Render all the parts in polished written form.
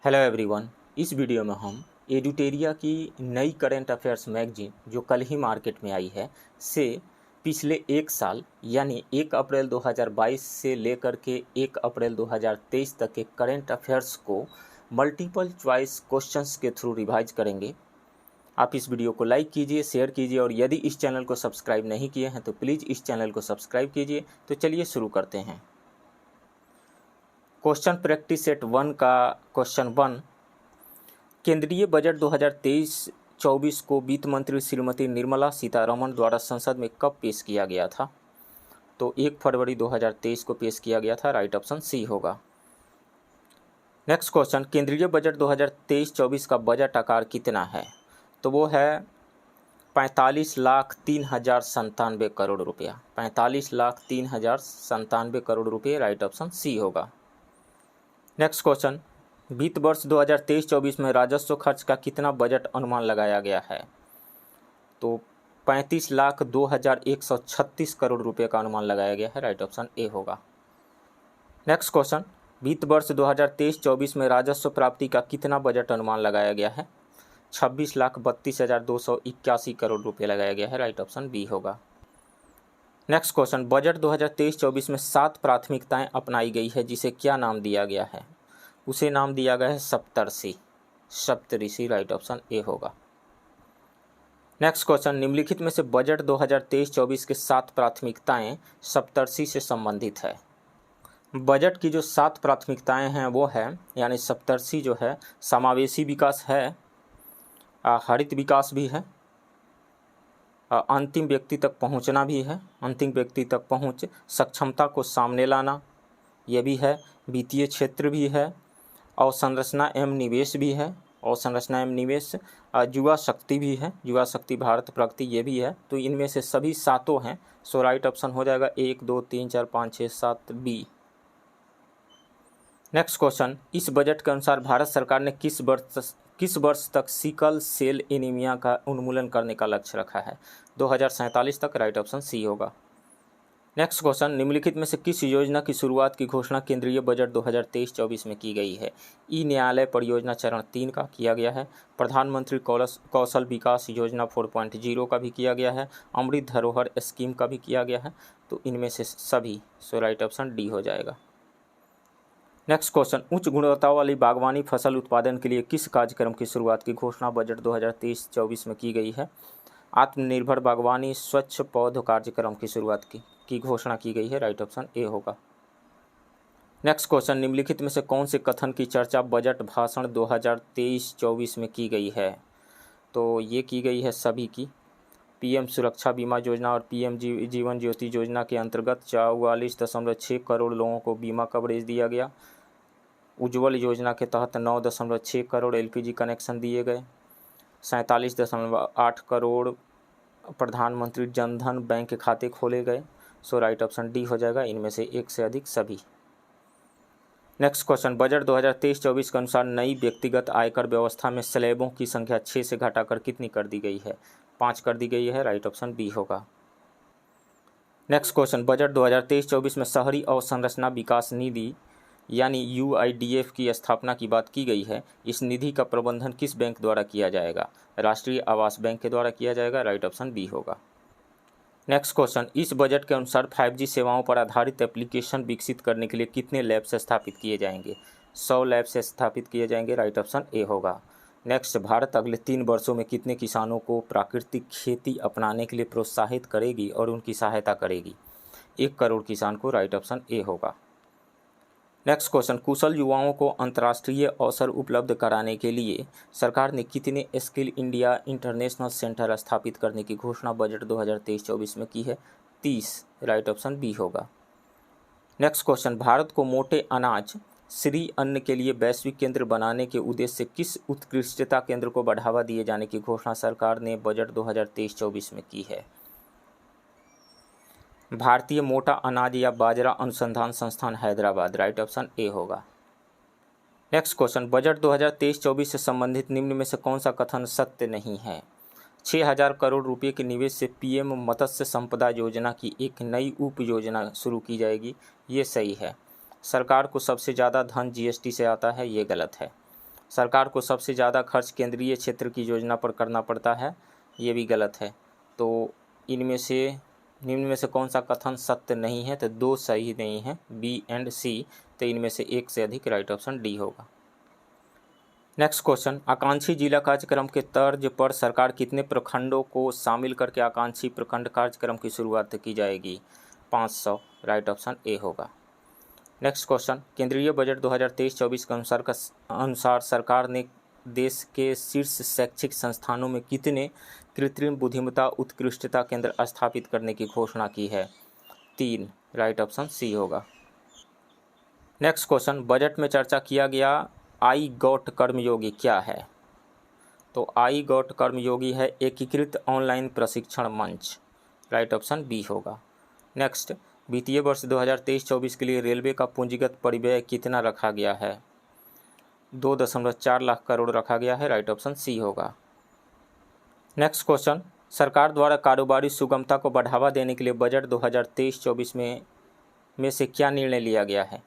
Hello everyone. इस video में हम एडुटेरिया की नई करंट अफेयर्स मैगजीन जो कल ही मार्केट में आई है से पिछले एक साल यानी 1 अप्रैल 2022 से लेकर के 1 अप्रैल 2023 तक के करंट अफेयर्स को मल्टीपल चॉइस क्वेश्चंस के थ्रू रिवाइज करेंगे। आप इस वीडियो को लाइक कीजिए, शेयर कीजिए और यदि इस चैनल को सब्सक्राइब नहीं किए हैं तो प्लीज़ इस चैनल को सब्सक्राइब कीजिए। तो चलिए शुरू करते हैं। क्वेश्चन प्रैक्टिस सेट 1 का क्वेश्चन 1, केंद्रीय बजट 2023-24 को वित्त मंत्री श्रीमती निर्मला सीतारमण द्वारा संसद में कब पेश किया गया था? तो 1 फरवरी 2023 को पेश किया गया था। राइट ऑप्शन सी होगा। नेक्स्ट क्वेश्चन, केंद्रीय बजट 2023-24 का बजट आकार कितना है? तो वो है 45,03,097 करोड़ रुपया। 45,03,097 करोड़ रुपये। राइट ऑप्शन सी होगा। नेक्स्ट क्वेश्चन, वित्त वर्ष 2023-24 में राजस्व खर्च का कितना बजट अनुमान लगाया गया है? तो 35,02,136 करोड़ रुपये का अनुमान लगाया गया है। राइट ऑप्शन ए होगा। नेक्स्ट क्वेश्चन, वित्त वर्ष 2023-24 में राजस्व प्राप्ति का कितना बजट अनुमान लगाया गया है? 26,32,281 करोड़ रुपये लगाया गया है। राइट ऑप्शन बी होगा। नेक्स्ट क्वेश्चन, बजट 2023-24 में 7 प्राथमिकताएं अपनाई गई है जिसे क्या नाम दिया गया है? उसे नाम दिया गया है सप्तऋषि। राइट ऑप्शन ए होगा। नेक्स्ट क्वेश्चन, निम्नलिखित में से बजट 2023-24 के 7 प्राथमिकताएं सप्तऋषि से संबंधित है। बजट की जो 7 प्राथमिकताएं हैं वो है, यानी सप्तऋषि जो है, समावेशी विकास है, हरित विकास भी है, अंतिम व्यक्ति तक पहुंचना भी है, अंतिम व्यक्ति तक पहुंच, सक्षमता को सामने लाना यह भी है, वित्तीय क्षेत्र भी है, अवसंरचना एवं निवेश भी है, अवसंरचना एवं निवेश, युवा शक्ति भी है, युवा शक्ति भारत प्रगति ये भी है। तो इनमें से सभी 7 हैं। सो राइट ऑप्शन हो जाएगा 1, 2, 3, 4, 5, 6, 7 बी। नेक्स्ट क्वेश्चन, इस बजट के अनुसार भारत सरकार ने किस वर्ष तक सिकल सेल एनीमिया का उन्मूलन करने का लक्ष्य रखा है? 2047 तक। राइट ऑप्शन सी होगा। नेक्स्ट क्वेश्चन, निम्नलिखित में से किस योजना की शुरुआत की घोषणा केंद्रीय बजट 2023-24 में की गई है? ई न्यायालय परियोजना चरण 3 का किया गया है, प्रधानमंत्री कौशल विकास योजना 4.0 का भी किया गया है, अमृत धरोहर स्कीम का भी किया गया है। तो इनमें से सभी। सो राइट ऑप्शन डी हो जाएगा। नेक्स्ट क्वेश्चन, उच्च गुणवत्ता वाली बागवानी फसल उत्पादन के लिए किस कार्यक्रम की शुरुआत की घोषणा बजट 2023-24 में की गई है? आत्मनिर्भर बागवानी स्वच्छ पौध कार्यक्रम की शुरुआत की घोषणा की गई है। राइट ऑप्शन ए होगा। नेक्स्ट क्वेश्चन, निम्नलिखित में से कौन से कथन की चर्चा बजट भाषण 2023-24 में की गई है? तो ये की गई है सभी की। पीएम सुरक्षा बीमा योजना और पीएम जीवन ज्योति योजना के अंतर्गत 44.6 करोड़ लोगों को बीमा कवरेज दिया गया। उज्ज्वल योजना के तहत 9.6 करोड़ एलपीजी कनेक्शन दिए गए। 47.8 करोड़ प्रधानमंत्री जनधन बैंक के खाते खोले गए। सो राइट ऑप्शन डी हो जाएगा। इनमें से एक से अधिक सभी। नेक्स्ट क्वेश्चन, बजट 2023-24 के अनुसार नई व्यक्तिगत आयकर व्यवस्था में स्लैबों की संख्या 6 से घटाकर कितनी कर दी गई है? 5 कर दी गई है। राइट ऑप्शन बी होगा। नेक्स्ट क्वेश्चन, बजट 2023-24 में शहरी अवसंरचना विकास निधि यानी यूआईडीएफ की स्थापना की बात की गई है। इस निधि का प्रबंधन किस बैंक द्वारा किया जाएगा? राष्ट्रीय आवास बैंक के द्वारा किया जाएगा। राइट ऑप्शन बी होगा। नेक्स्ट क्वेश्चन, इस बजट के अनुसार 5G सेवाओं पर आधारित एप्लीकेशन विकसित करने के लिए कितने लैब्स स्थापित किए जाएंगे? 100 लैब्स स्थापित किए जाएंगे। राइट ऑप्शन ए होगा। नेक्स्ट, भारत अगले 3 वर्षों में कितने किसानों को प्राकृतिक खेती अपनाने के लिए प्रोत्साहित करेगी और उनकी सहायता करेगी? 1 करोड़ किसान को। राइट ऑप्शन ए होगा। नेक्स्ट क्वेश्चन, कुशल युवाओं को अंतर्राष्ट्रीय अवसर उपलब्ध कराने के लिए सरकार ने कितने स्किल इंडिया इंटरनेशनल सेंटर स्थापित करने की घोषणा बजट 2023-24 में की है? 30। राइट ऑप्शन बी होगा। नेक्स्ट क्वेश्चन, भारत को मोटे अनाज श्री अन्न के लिए वैश्विक केंद्र बनाने के उद्देश्य से किस उत्कृष्टता केंद्र को बढ़ावा दिए जाने की घोषणा सरकार ने बजट 2023-24 में की है? भारतीय मोटा अनाज या बाजरा अनुसंधान संस्थान हैदराबाद। राइट ऑप्शन ए होगा। नेक्स्ट क्वेश्चन, बजट 2023-24 से संबंधित निम्न में से कौन सा कथन सत्य नहीं है? 6,000 करोड़ रुपए के निवेश से पीएम मत्स्य संपदा योजना की एक नई उप योजना शुरू की जाएगी। ये सही है। सरकार को सबसे ज़्यादा धन जीएसटी से आता है, ये गलत है। सरकार को सबसे ज़्यादा खर्च केंद्रीय क्षेत्र की योजना पर करना पड़ता है, ये भी गलत है। तो इनमें से निम्न में से कौन सा कथन सत्य नहीं है? तो दो सही नहीं है, बी एंड सी। तो इनमें से एक से अधिक राइट ऑप्शन डी होगा। नेक्स्ट क्वेश्चन, आकांक्षी जिला कार्यक्रम के तर्ज पर सरकार कितने प्रखंडों को शामिल करके आकांक्षी प्रखंड कार्यक्रम की शुरुआत की जाएगी? 500, राइट ऑप्शन ए होगा। नेक्स्ट क्वेश्चन, केंद्रीय बजट 2023-24 के अनुसार सरकार ने देश के शीर्ष शैक्षिक संस्थानों में कितने कृत्रिम बुद्धिमत्ता उत्कृष्टता केंद्र स्थापित करने की घोषणा की है? 3, राइट ऑप्शन सी होगा। नेक्स्ट क्वेश्चन, बजट में चर्चा किया गया आई गॉट कर्मयोगी क्या है? तो आई गॉट कर्मयोगी है एकीकृत ऑनलाइन प्रशिक्षण मंच, राइट ऑप्शन बी होगा। नेक्स्ट, वित्तीय वर्ष 2023-24 के लिए रेलवे का पूंजीगत परिव्यय कितना रखा गया है? 2.4 लाख करोड़ रखा गया है, राइट ऑप्शन सी होगा। नेक्स्ट क्वेश्चन, सरकार द्वारा कारोबारी सुगमता को बढ़ावा देने के लिए बजट 2023-24 में से क्या निर्णय लिया गया है?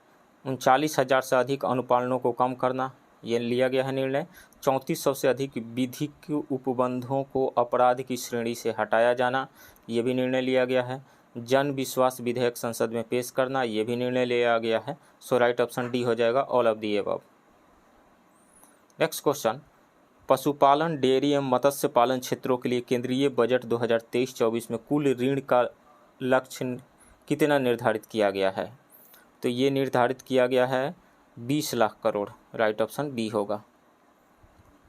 39,000 से अधिक अनुपालनों को कम करना, ये लिया गया है निर्णय। 3400 से अधिक विधिक उपबंधों को अपराध की श्रेणी से हटाया जाना, ये भी निर्णय लिया गया है। जन विश्वास विधेयक संसद में पेश करना, ये भी निर्णय लिया गया है। सो राइट ऑप्शन डी हो जाएगा, all of the above. Next question, पशुपालन, डेयरी एवं मत्स्य पालन क्षेत्रों के लिए केंद्रीय बजट 2023-24 में कुल ऋण का लक्ष्य कितना निर्धारित किया गया है? तो ये निर्धारित किया गया है 20 lakh crore, right option B होगा।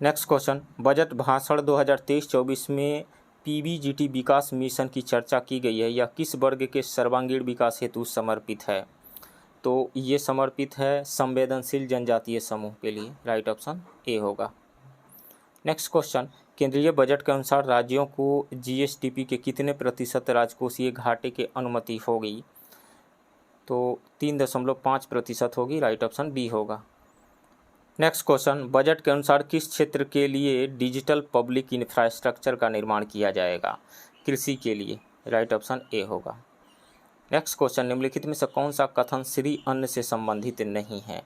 नेक्स्ट क्वेश्चन, बजट भाषण 2023-24 में पीबीजीटी विकास मिशन की चर्चा की गई है, यह किस वर्ग के सर्वांगीण विकास हेतु समर्पित है? तो ये समर्पित है संवेदनशील जनजातीय समूह के लिए, राइट ऑप्शन ए होगा। नेक्स्ट क्वेश्चन, केंद्रीय बजट के अनुसार राज्यों को जीएसडीपी के कितने प्रतिशत राजकोषीय घाटे की अनुमति होगी? तो 3.5% होगी, राइट ऑप्शन बी होगा। नेक्स्ट क्वेश्चन, बजट के अनुसार किस क्षेत्र के लिए डिजिटल पब्लिक इंफ्रास्ट्रक्चर का निर्माण किया जाएगा? कृषि के लिए, राइट ऑप्शन ए होगा। नेक्स्ट क्वेश्चन, निम्नलिखित में से कौन सा कथन श्री अन्न से संबंधित नहीं है?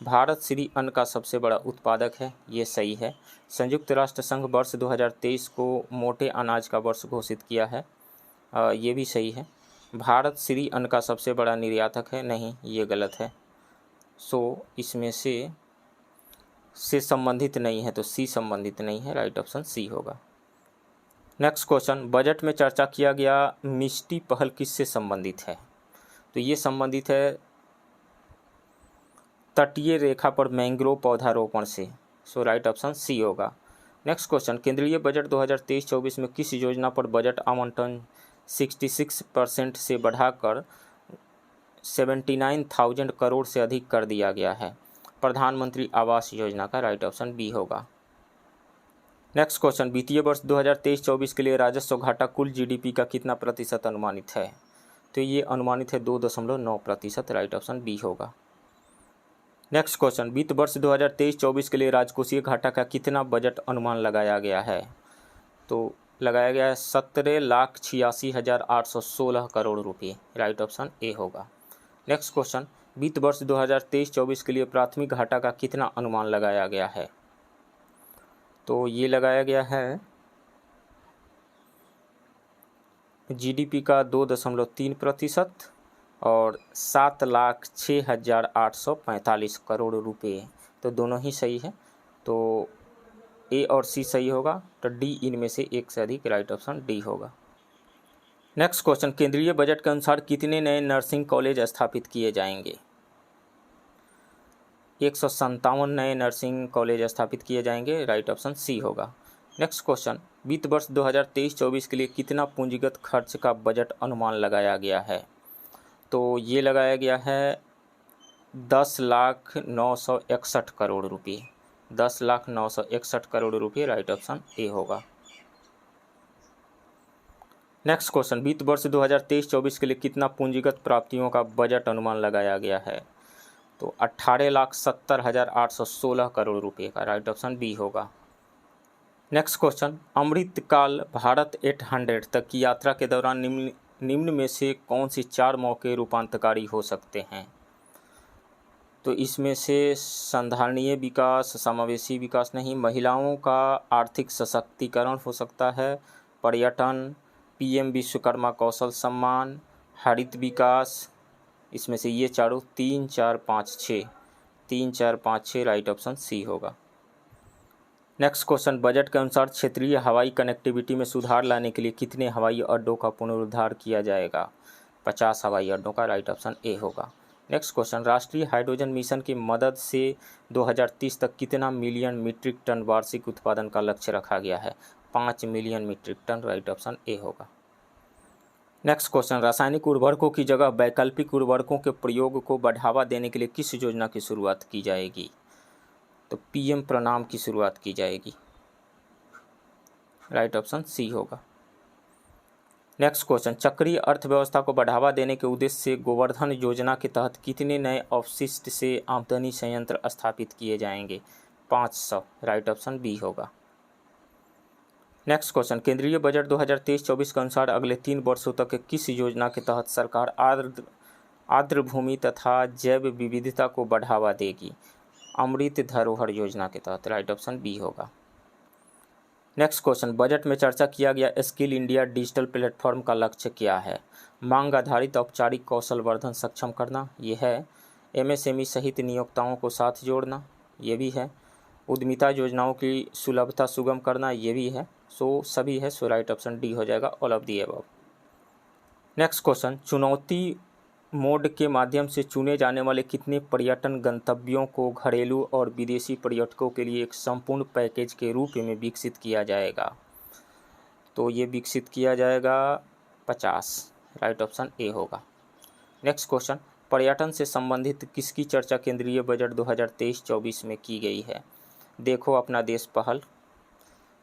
भारत श्री अन्न का सबसे बड़ा उत्पादक है, ये सही है। संयुक्त राष्ट्र संघ वर्ष 2023 को मोटे अनाज का वर्ष घोषित किया है, ये भी सही है। भारत श्री अन्न का सबसे बड़ा निर्यातक है, नहीं, ये गलत है। सो इसमें से संबंधित नहीं है, तो सी संबंधित नहीं है, राइट ऑप्शन सी होगा। नेक्स्ट क्वेश्चन, बजट में चर्चा किया गया मिष्टी पहल किससे संबंधित है? तो ये संबंधित है तटीय रेखा पर मैंग्रोव पौधारोपण से, सो राइट ऑप्शन सी होगा। नेक्स्ट क्वेश्चन, केंद्रीय बजट 2023-24 में किस योजना पर बजट आवंटन 66% से बढ़ाकर 79,000 करोड़ से अधिक कर दिया गया है? प्रधानमंत्री आवास योजना का, राइट ऑप्शन बी होगा। नेक्स्ट क्वेश्चन, वित्तीय वर्ष 2023-24 के लिए राजस्व घाटा कुल जीडीपी का कितना प्रतिशत अनुमानित है? तो ये अनुमानित है 2.9%, राइट ऑप्शन बी होगा। नेक्स्ट क्वेश्चन, वित्त वर्ष 2023-24 के लिए राजकोषीय घाटा का कितना बजट अनुमान लगाया गया है? तो लगाया गया है 17,86,816 करोड़ रुपये, राइट ऑप्शन ए होगा। नेक्स्ट क्वेश्चन, वित्त वर्ष 2023-24 के लिए प्राथमिक घाटा का कितना अनुमान लगाया गया है? तो ये लगाया गया है जीडीपी का 2.3% और 7,06,845 करोड़ रुपये, तो दोनों ही सही है। तो ए और सी सही होगा, तो डी इनमें से एक से अधिक, राइट ऑप्शन डी होगा। नेक्स्ट क्वेश्चन, केंद्रीय बजट के अनुसार कितने नए नर्सिंग कॉलेज स्थापित किए जाएंगे? 157 नए नर्सिंग कॉलेज स्थापित किए जाएंगे, राइट ऑप्शन सी होगा। नेक्स्ट क्वेश्चन, वित्त वर्ष 2023-24 के लिए कितना पूंजीगत खर्च का बजट अनुमान लगाया गया है? तो ये लगाया गया है 10,09,61 करोड़ रुपये, 10,09,61 करोड़ रुपये, राइट ऑप्शन ए होगा। नेक्स्ट क्वेश्चन, वित्त वर्ष 2023-24 के लिए कितना पूंजीगत प्राप्तियों का बजट अनुमान लगाया गया है? तो 18,70,816 करोड़ रुपये का, राइट ऑप्शन बी होगा। नेक्स्ट क्वेश्चन, अमृतकाल भारत 800 तक की यात्रा के दौरान निम्न में से कौन सी 4 मौके रूपांतरकारी हो सकते हैं? तो इसमें से संधारणीय विकास, समावेशी विकास नहीं, महिलाओं का आर्थिक सशक्तिकरण हो सकता है, पर्यटन, पीएम विश्वकर्मा कौशल सम्मान, हरित विकास, इसमें से ये चारों 3, 4, 5, 6, 3, 4, 5, 6 राइट ऑप्शन सी होगा। नेक्स्ट क्वेश्चन, बजट के अनुसार क्षेत्रीय हवाई कनेक्टिविटी में सुधार लाने के लिए कितने हवाई अड्डों का पुनरुद्धार किया जाएगा? 50 हवाई अड्डों का राइट ऑप्शन ए होगा। नेक्स्ट क्वेश्चन, राष्ट्रीय हाइड्रोजन मिशन की मदद से 2030 तक कितना मिलियन मीट्रिक टन वार्षिक उत्पादन का लक्ष्य रखा गया है? 5 million metric ton right option A होगा। नेक्स्ट क्वेश्चन, रासायनिक उर्वरकों की जगह वैकल्पिक उर्वरकों के प्रयोग को बढ़ावा देने के लिए किस योजना की शुरुआत की जाएगी? तो पीएम प्रणाम की शुरुआत की जाएगी, राइट ऑप्शन सी होगा। नेक्स्ट क्वेश्चन, चक्रीय अर्थव्यवस्था को बढ़ावा देने के उद्देश्य से गोवर्धन योजना के तहत कितने नए अवशिष्ट से आमदनी संयंत्र स्थापित किए जाएंगे? 500 राइट ऑप्शन बी होगा। नेक्स्ट क्वेश्चन, केंद्रीय बजट 2023-24 के अनुसार अगले 3 वर्षों तक किस योजना के तहत सरकार आर्द्र भूमि तथा जैव विविधता को बढ़ावा देगी? अमृत धरोहर योजना के तहत, राइट ऑप्शन बी होगा। नेक्स्ट क्वेश्चन, बजट में चर्चा किया गया स्किल इंडिया डिजिटल प्लेटफॉर्म का लक्ष्य क्या है? मांग आधारित औपचारिक कौशल वर्धन सक्षम करना, ये है। एमएसएमई सहित नियोक्ताओं को साथ जोड़ना, ये भी है। उद्यमिता योजनाओं की सुलभता सुगम करना, ये भी है। सो सभी है, सो राइट ऑप्शन डी हो जाएगा, all of the above. Next question, चुनौती मोड के माध्यम से चुने जाने वाले कितने पर्यटन गंतव्यों को घरेलू और विदेशी पर्यटकों के लिए एक संपूर्ण पैकेज के रूप में विकसित किया जाएगा? तो ये विकसित किया जाएगा 50, राइट ऑप्शन ए होगा। नेक्स्ट क्वेश्चन, पर्यटन से संबंधित किसकी चर्चा केंद्रीय बजट 2023-24 में की गई है? देखो अपना देश पहल,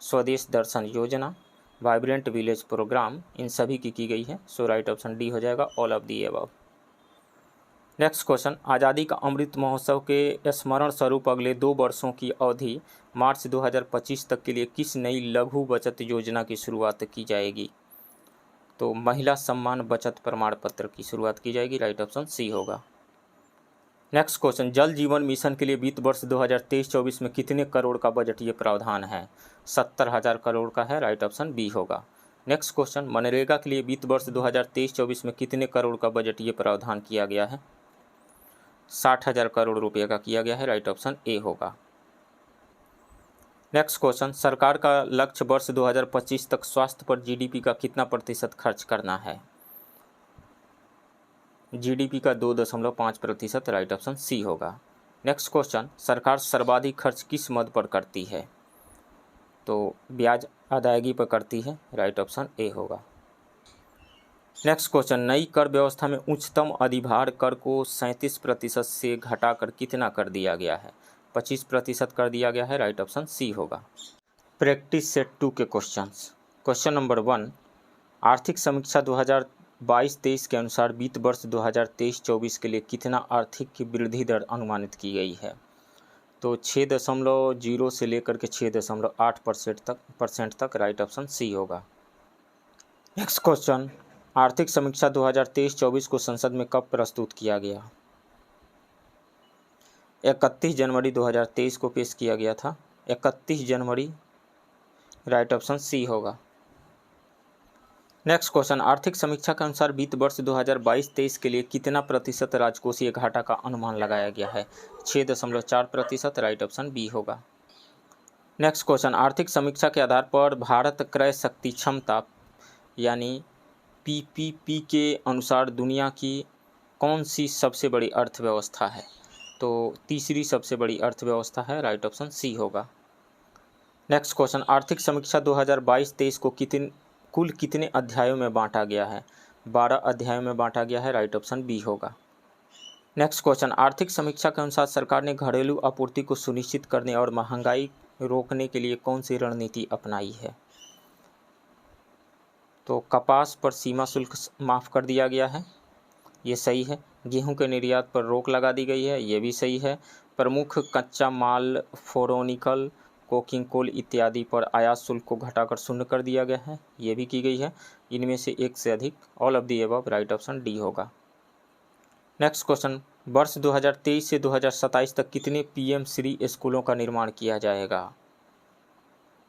स्वदेश दर्शन योजना, वाइब्रेंट विलेज प्रोग्राम, इन सभी की गई है। सो राइट ऑप्शन डी हो जाएगा, all of the above. Next question, आज़ादी का अमृत महोत्सव के स्मरण स्वरूप अगले 2 वर्षों की अवधि मार्च 2025 तक के लिए किस नई लघु बचत योजना की शुरुआत की जाएगी? तो महिला सम्मान बचत प्रमाण पत्र की शुरुआत की जाएगी, राइट ऑप्शन सी होगा। नेक्स्ट क्वेश्चन, जल जीवन मिशन के लिए वित्त वर्ष 2023-24 में कितने करोड़ का बजटीय प्रावधान है? 70,000 करोड़ का है, राइट ऑप्शन बी होगा। नेक्स्ट क्वेश्चन, मनरेगा के लिए वित्त वर्ष 2023-24 में कितने करोड़ का बजटीय प्रावधान किया गया है? 60,000 करोड़ रुपये का किया गया है, राइट ऑप्शन ए होगा। नेक्स्ट क्वेश्चन, सरकार का लक्ष्य वर्ष 2025 तक स्वास्थ्य पर जीडीपी का कितना प्रतिशत खर्च करना है? जीडीपी का 2.5%, राइट ऑप्शन सी होगा। नेक्स्ट क्वेश्चन, सरकार सर्वाधिक खर्च किस मद पर करती है? तो ब्याज अदायगी पर करती है, राइट ऑप्शन ए होगा। नेक्स्ट क्वेश्चन, नई कर व्यवस्था में उच्चतम अधिभार कर को 37% से घटाकर कितना कर दिया गया है? 25% कर दिया गया है, राइट ऑप्शन सी होगा। प्रैक्टिस सेट 2 के क्वेश्चंस। क्वेश्चन नंबर 1, आर्थिक समीक्षा 2022-23 के अनुसार वित्त वर्ष 2023-24 के लिए कितना आर्थिक वृद्धि दर अनुमानित की गई है? तो 6.0 से लेकर के 6.8% तक, राइट ऑप्शन सी होगा। नेक्स्ट क्वेश्चन, आर्थिक समीक्षा 2023-24 को संसद में कब प्रस्तुत किया गया? 31 जनवरी 2023 को पेश किया गया था, 31 जनवरी, राइट ऑप्शन सी होगा। नेक्स्ट क्वेश्चन, आर्थिक समीक्षा के अनुसार वित्त वर्ष 2022-23 के लिए कितना प्रतिशत राजकोषीय घाटा का अनुमान लगाया गया है? 6.4%, राइट ऑप्शन बी होगा। नेक्स्ट क्वेश्चन, आर्थिक समीक्षा के आधार पर भारत क्रय शक्ति क्षमता यानी पीपीपी के अनुसार दुनिया की कौन सी सबसे बड़ी अर्थव्यवस्था है? तो तीसरी सबसे बड़ी अर्थव्यवस्था है, राइट ऑप्शन सी होगा। नेक्स्ट क्वेश्चन, आर्थिक समीक्षा 2022-23 को कुल कितने अध्यायों में बांटा गया है? 12 अध्यायों में बांटा गया है, राइट ऑप्शन बी होगा। नेक्स्ट क्वेश्चन, आर्थिक समीक्षा के अनुसार सरकार ने घरेलू आपूर्ति को सुनिश्चित करने और महंगाई रोकने के लिए कौन सी रणनीति अपनाई है? तो कपास पर सीमा शुल्क माफ़ कर दिया गया है, ये सही है। गेहूं के निर्यात पर रोक लगा दी गई है, ये भी सही है। प्रमुख कच्चा माल फोरोनिकल, कोकिंग कोल इत्यादि पर आयात शुल्क को घटाकर 0 कर दिया गया है, ये भी की गई है। इनमें से एक से अधिक, all of the above, right option D होगा। नेक्स्ट क्वेश्चन, वर्ष 2023 से 2027 तक कितने पीएम श्री स्कूलों का निर्माण किया जाएगा?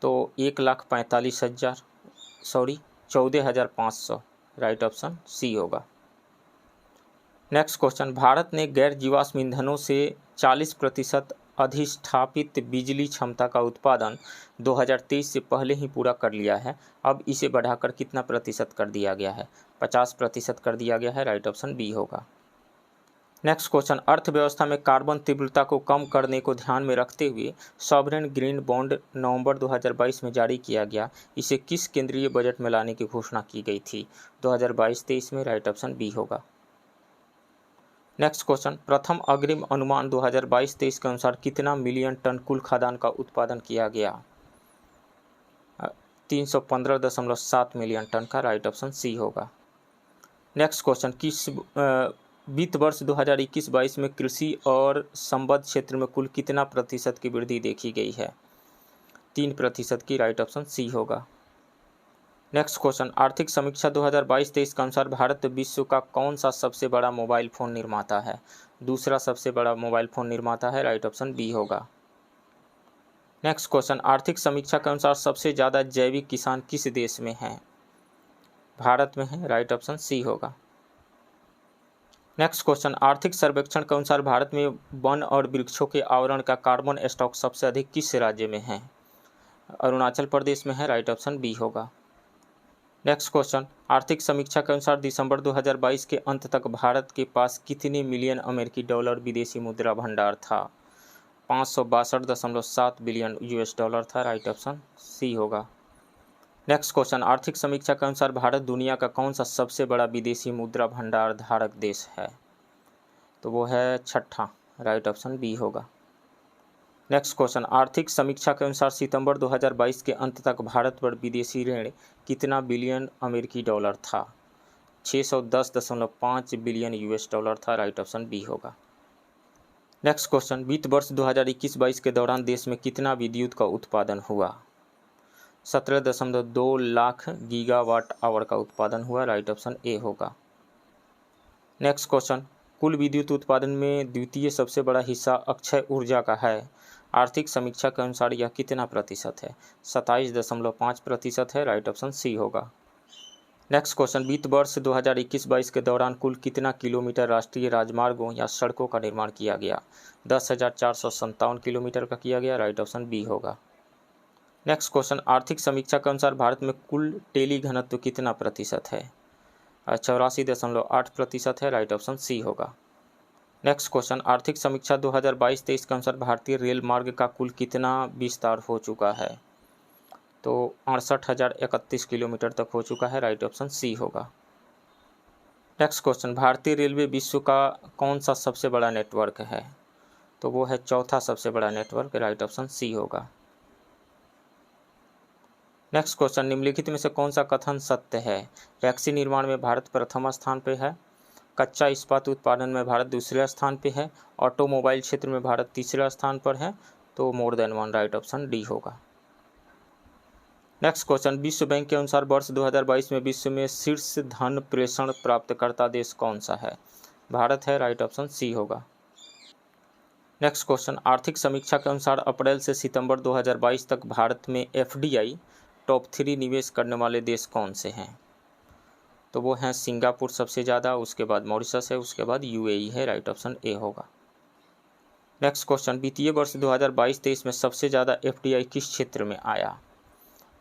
तो 14,500 राइट ऑप्शन सी होगा। नेक्स्ट क्वेश्चन, भारत ने गैर जीवाश्म ईंधनों से 40% अधिष्ठापित बिजली क्षमता का उत्पादन 2023 से पहले ही पूरा कर लिया है। अब इसे बढ़ाकर कितना प्रतिशत कर दिया गया है? 50% कर दिया गया है। राइट ऑप्शन बी होगा। नेक्स्ट क्वेश्चन, अर्थव्यवस्था में कार्बन तीव्रता को कम करने को ध्यान में रखते हुए सॉवरेन ग्रीन बॉन्ड नवंबर 2022 में जारी किया गया। इसे किस केंद्रीय बजट में लाने की घोषणा की गई थी? 2022-23 में। राइट ऑप्शन बी होगा। नेक्स्ट क्वेश्चन, प्रथम अग्रिम अनुमान 2022-23 के अनुसार कितना मिलियन टन कुल खाद्यान्न का उत्पादन किया गया? 315.7 मिलियन टन का। राइट ऑप्शन सी होगा। नेक्स्ट क्वेश्चन, किस वित्त वर्ष 2021-22 में कृषि और संबद्ध क्षेत्र में कुल कितना प्रतिशत की वृद्धि देखी गई है? 3% की। राइट ऑप्शन सी होगा। नेक्स्ट क्वेश्चन, आर्थिक समीक्षा 2022-23 के अनुसार भारत विश्व का कौन सा सबसे बड़ा मोबाइल फ़ोन निर्माता है? दूसरा सबसे बड़ा मोबाइल फ़ोन निर्माता है। राइट ऑप्शन बी होगा। नेक्स्ट क्वेश्चन, आर्थिक समीक्षा के अनुसार सबसे ज़्यादा जैविक किसान किस देश में हैं? भारत में है। राइट ऑप्शन सी होगा। नेक्स्ट क्वेश्चन, आर्थिक सर्वेक्षण के अनुसार भारत में वन और वृक्षों के आवरण का कार्बन स्टॉक सबसे अधिक किस राज्य में है? अरुणाचल प्रदेश में है। राइट ऑप्शन बी होगा। नेक्स्ट क्वेश्चन, आर्थिक समीक्षा के अनुसार दिसंबर 2022 के अंत तक भारत के पास कितने मिलियन अमेरिकी डॉलर विदेशी मुद्रा भंडार था? 562.7 बिलियन यूएस डॉलर था। राइट ऑप्शन सी होगा। नेक्स्ट क्वेश्चन, आर्थिक समीक्षा के अनुसार भारत दुनिया का कौन सा सबसे बड़ा विदेशी मुद्रा भंडार धारक देश है? तो वो है छठा। राइट ऑप्शन बी होगा। नेक्स्ट क्वेश्चन, आर्थिक समीक्षा के अनुसार सितंबर 2022 के अंत तक भारत पर विदेशी ऋण कितना बिलियन अमेरिकी डॉलर था? 610.5 बिलियन यूएस डॉलर था। राइट ऑप्शन बी होगा। नेक्स्ट क्वेश्चन, वित्त वर्ष 2021-22 के दौरान देश में कितना विद्युत का उत्पादन हुआ? 17.2 लाख गीगावाट आवर का उत्पादन हुआ। राइट ऑप्शन ए होगा। नेक्स्ट क्वेश्चन, कुल विद्युत उत्पादन में द्वितीय सबसे बड़ा हिस्सा अक्षय ऊर्जा का है। आर्थिक समीक्षा के अनुसार यह कितना प्रतिशत है? 27.5% है। राइट ऑप्शन सी होगा। नेक्स्ट क्वेश्चन, वित्त वर्ष 2021-22 के दौरान कुल कितना किलोमीटर राष्ट्रीय राजमार्गों या सड़कों का निर्माण किया गया? 10,457 किलोमीटर का किया गया। राइट ऑप्शन बी होगा। नेक्स्ट क्वेश्चन, आर्थिक समीक्षा के अनुसार भारत में कुल टेली घनत्व कितना प्रतिशत है? 84.8% है। राइट ऑप्शन सी होगा। नेक्स्ट क्वेश्चन, आर्थिक समीक्षा 2022-23 के अनुसार भारतीय रेल मार्ग का कुल कितना विस्तार हो चुका है? तो 68,031 किलोमीटर तक हो चुका है। राइट ऑप्शन सी होगा। नेक्स्ट क्वेश्चन, भारतीय रेलवे विश्व का कौन सा सबसे बड़ा नेटवर्क है? तो वो है चौथा सबसे बड़ा नेटवर्क। राइट ऑप्शन सी होगा। नेक्स्ट क्वेश्चन, निम्नलिखित में से कौन सा कथन सत्य है? वैक्सीन निर्माण में भारत प्रथम स्थान पे है, कच्चा इस्पात उत्पादन में भारत दूसरे स्थान पे है, ऑटोमोबाइल क्षेत्र में भारत तीसरा स्थान पर है। तो more than one. Right option D होगा। नेक्स्ट क्वेश्चन, विश्व बैंक के अनुसार वर्ष 2022 में विश्व में शीर्ष धन प्रेषण प्राप्तकर्ता देश कौन सा है? भारत है। राइट ऑप्शन सी होगा। नेक्स्ट क्वेश्चन, आर्थिक समीक्षा के अनुसार अप्रैल से सितंबर 2022 तक भारत में एफडीआई टॉप 3 निवेश करने वाले देश कौन से हैं? तो वो हैं सिंगापुर सबसे ज़्यादा, उसके बाद मॉरिशस है, उसके बाद यूएई है। राइट ऑप्शन ए होगा। नेक्स्ट क्वेश्चन, वित्तीय वर्ष 2022-23 में सबसे ज़्यादा एफडीआई किस क्षेत्र में आया?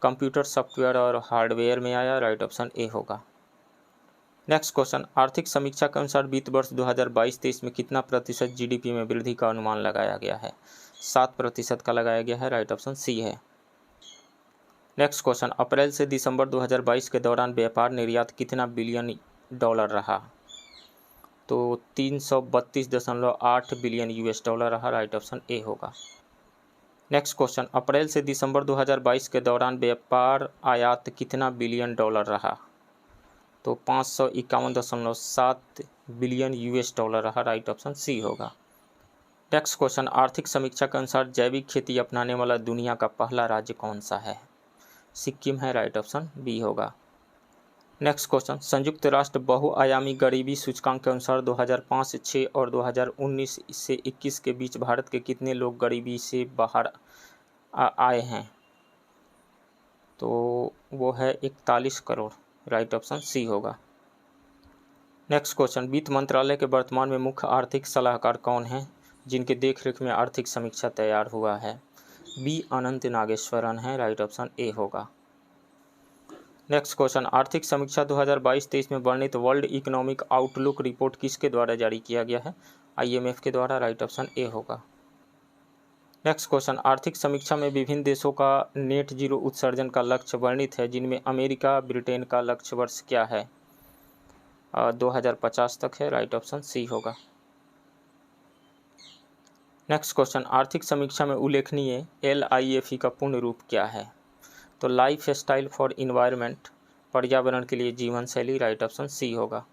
कंप्यूटर सॉफ्टवेयर और हार्डवेयर में आया। राइट ऑप्शन ए होगा। नेक्स्ट क्वेश्चन, आर्थिक समीक्षा के अनुसार वित्त वर्ष 2022-23 में कितना प्रतिशत जीडीपी में वृद्धि का अनुमान लगाया गया है? 7% का लगाया गया है। राइट ऑप्शन सी है। नेक्स्ट क्वेश्चन, अप्रैल से दिसंबर 2022 के दौरान व्यापार निर्यात कितना बिलियन डॉलर रहा? तो 332.8 बिलियन यूएस डॉलर रहा। राइट ऑप्शन ए होगा। नेक्स्ट क्वेश्चन, अप्रैल से दिसंबर 2022 के दौरान व्यापार आयात कितना बिलियन डॉलर रहा? तो 551.7 बिलियन यूएस डॉलर रहा। राइट ऑप्शन सी होगा। नेक्स्ट क्वेश्चन, आर्थिक समीक्षा के अनुसार जैविक खेती अपनाने वाला दुनिया का पहला राज्य कौन सा है? सिक्किम है। राइट ऑप्शन बी होगा। नेक्स्ट क्वेश्चन, संयुक्त राष्ट्र बहुआयामी गरीबी सूचकांक के अनुसार 2005 से 6 और 2019 से 21 के बीच भारत के कितने लोग गरीबी से बाहर आए हैं? तो वो है 41 करोड़। राइट ऑप्शन सी होगा। नेक्स्ट क्वेश्चन, वित्त मंत्रालय के वर्तमान में मुख्य आर्थिक सलाहकार कौन हैं जिनके देखरेख में आर्थिक समीक्षा तैयार हुआ है? बी अनंत नागेश्वरन है। राइट ऑप्शन ए होगा। नेक्स्ट क्वेश्चन, आर्थिक समीक्षा 2022-23 में वर्णित वर्ल्ड इकोनॉमिक आउटलुक रिपोर्ट किसके द्वारा जारी किया गया है? IMF के द्वारा। राइट ऑप्शन ए होगा। नेक्स्ट क्वेश्चन, आर्थिक समीक्षा में विभिन्न देशों का नेट जीरो उत्सर्जन का लक्ष्य वर्णित है जिनमें अमेरिका ब्रिटेन का लक्ष्य वर्ष क्या है? 2050 तक है। राइट ऑप्शन सी होगा। नेक्स्ट क्वेश्चन, आर्थिक समीक्षा में उल्लेखनीय LIFE का पूर्ण रूप क्या है? तो लाइफ स्टाइल फॉर इन्वायरमेंट, पर्यावरण के लिए जीवन शैली। राइट ऑप्शन सी होगा।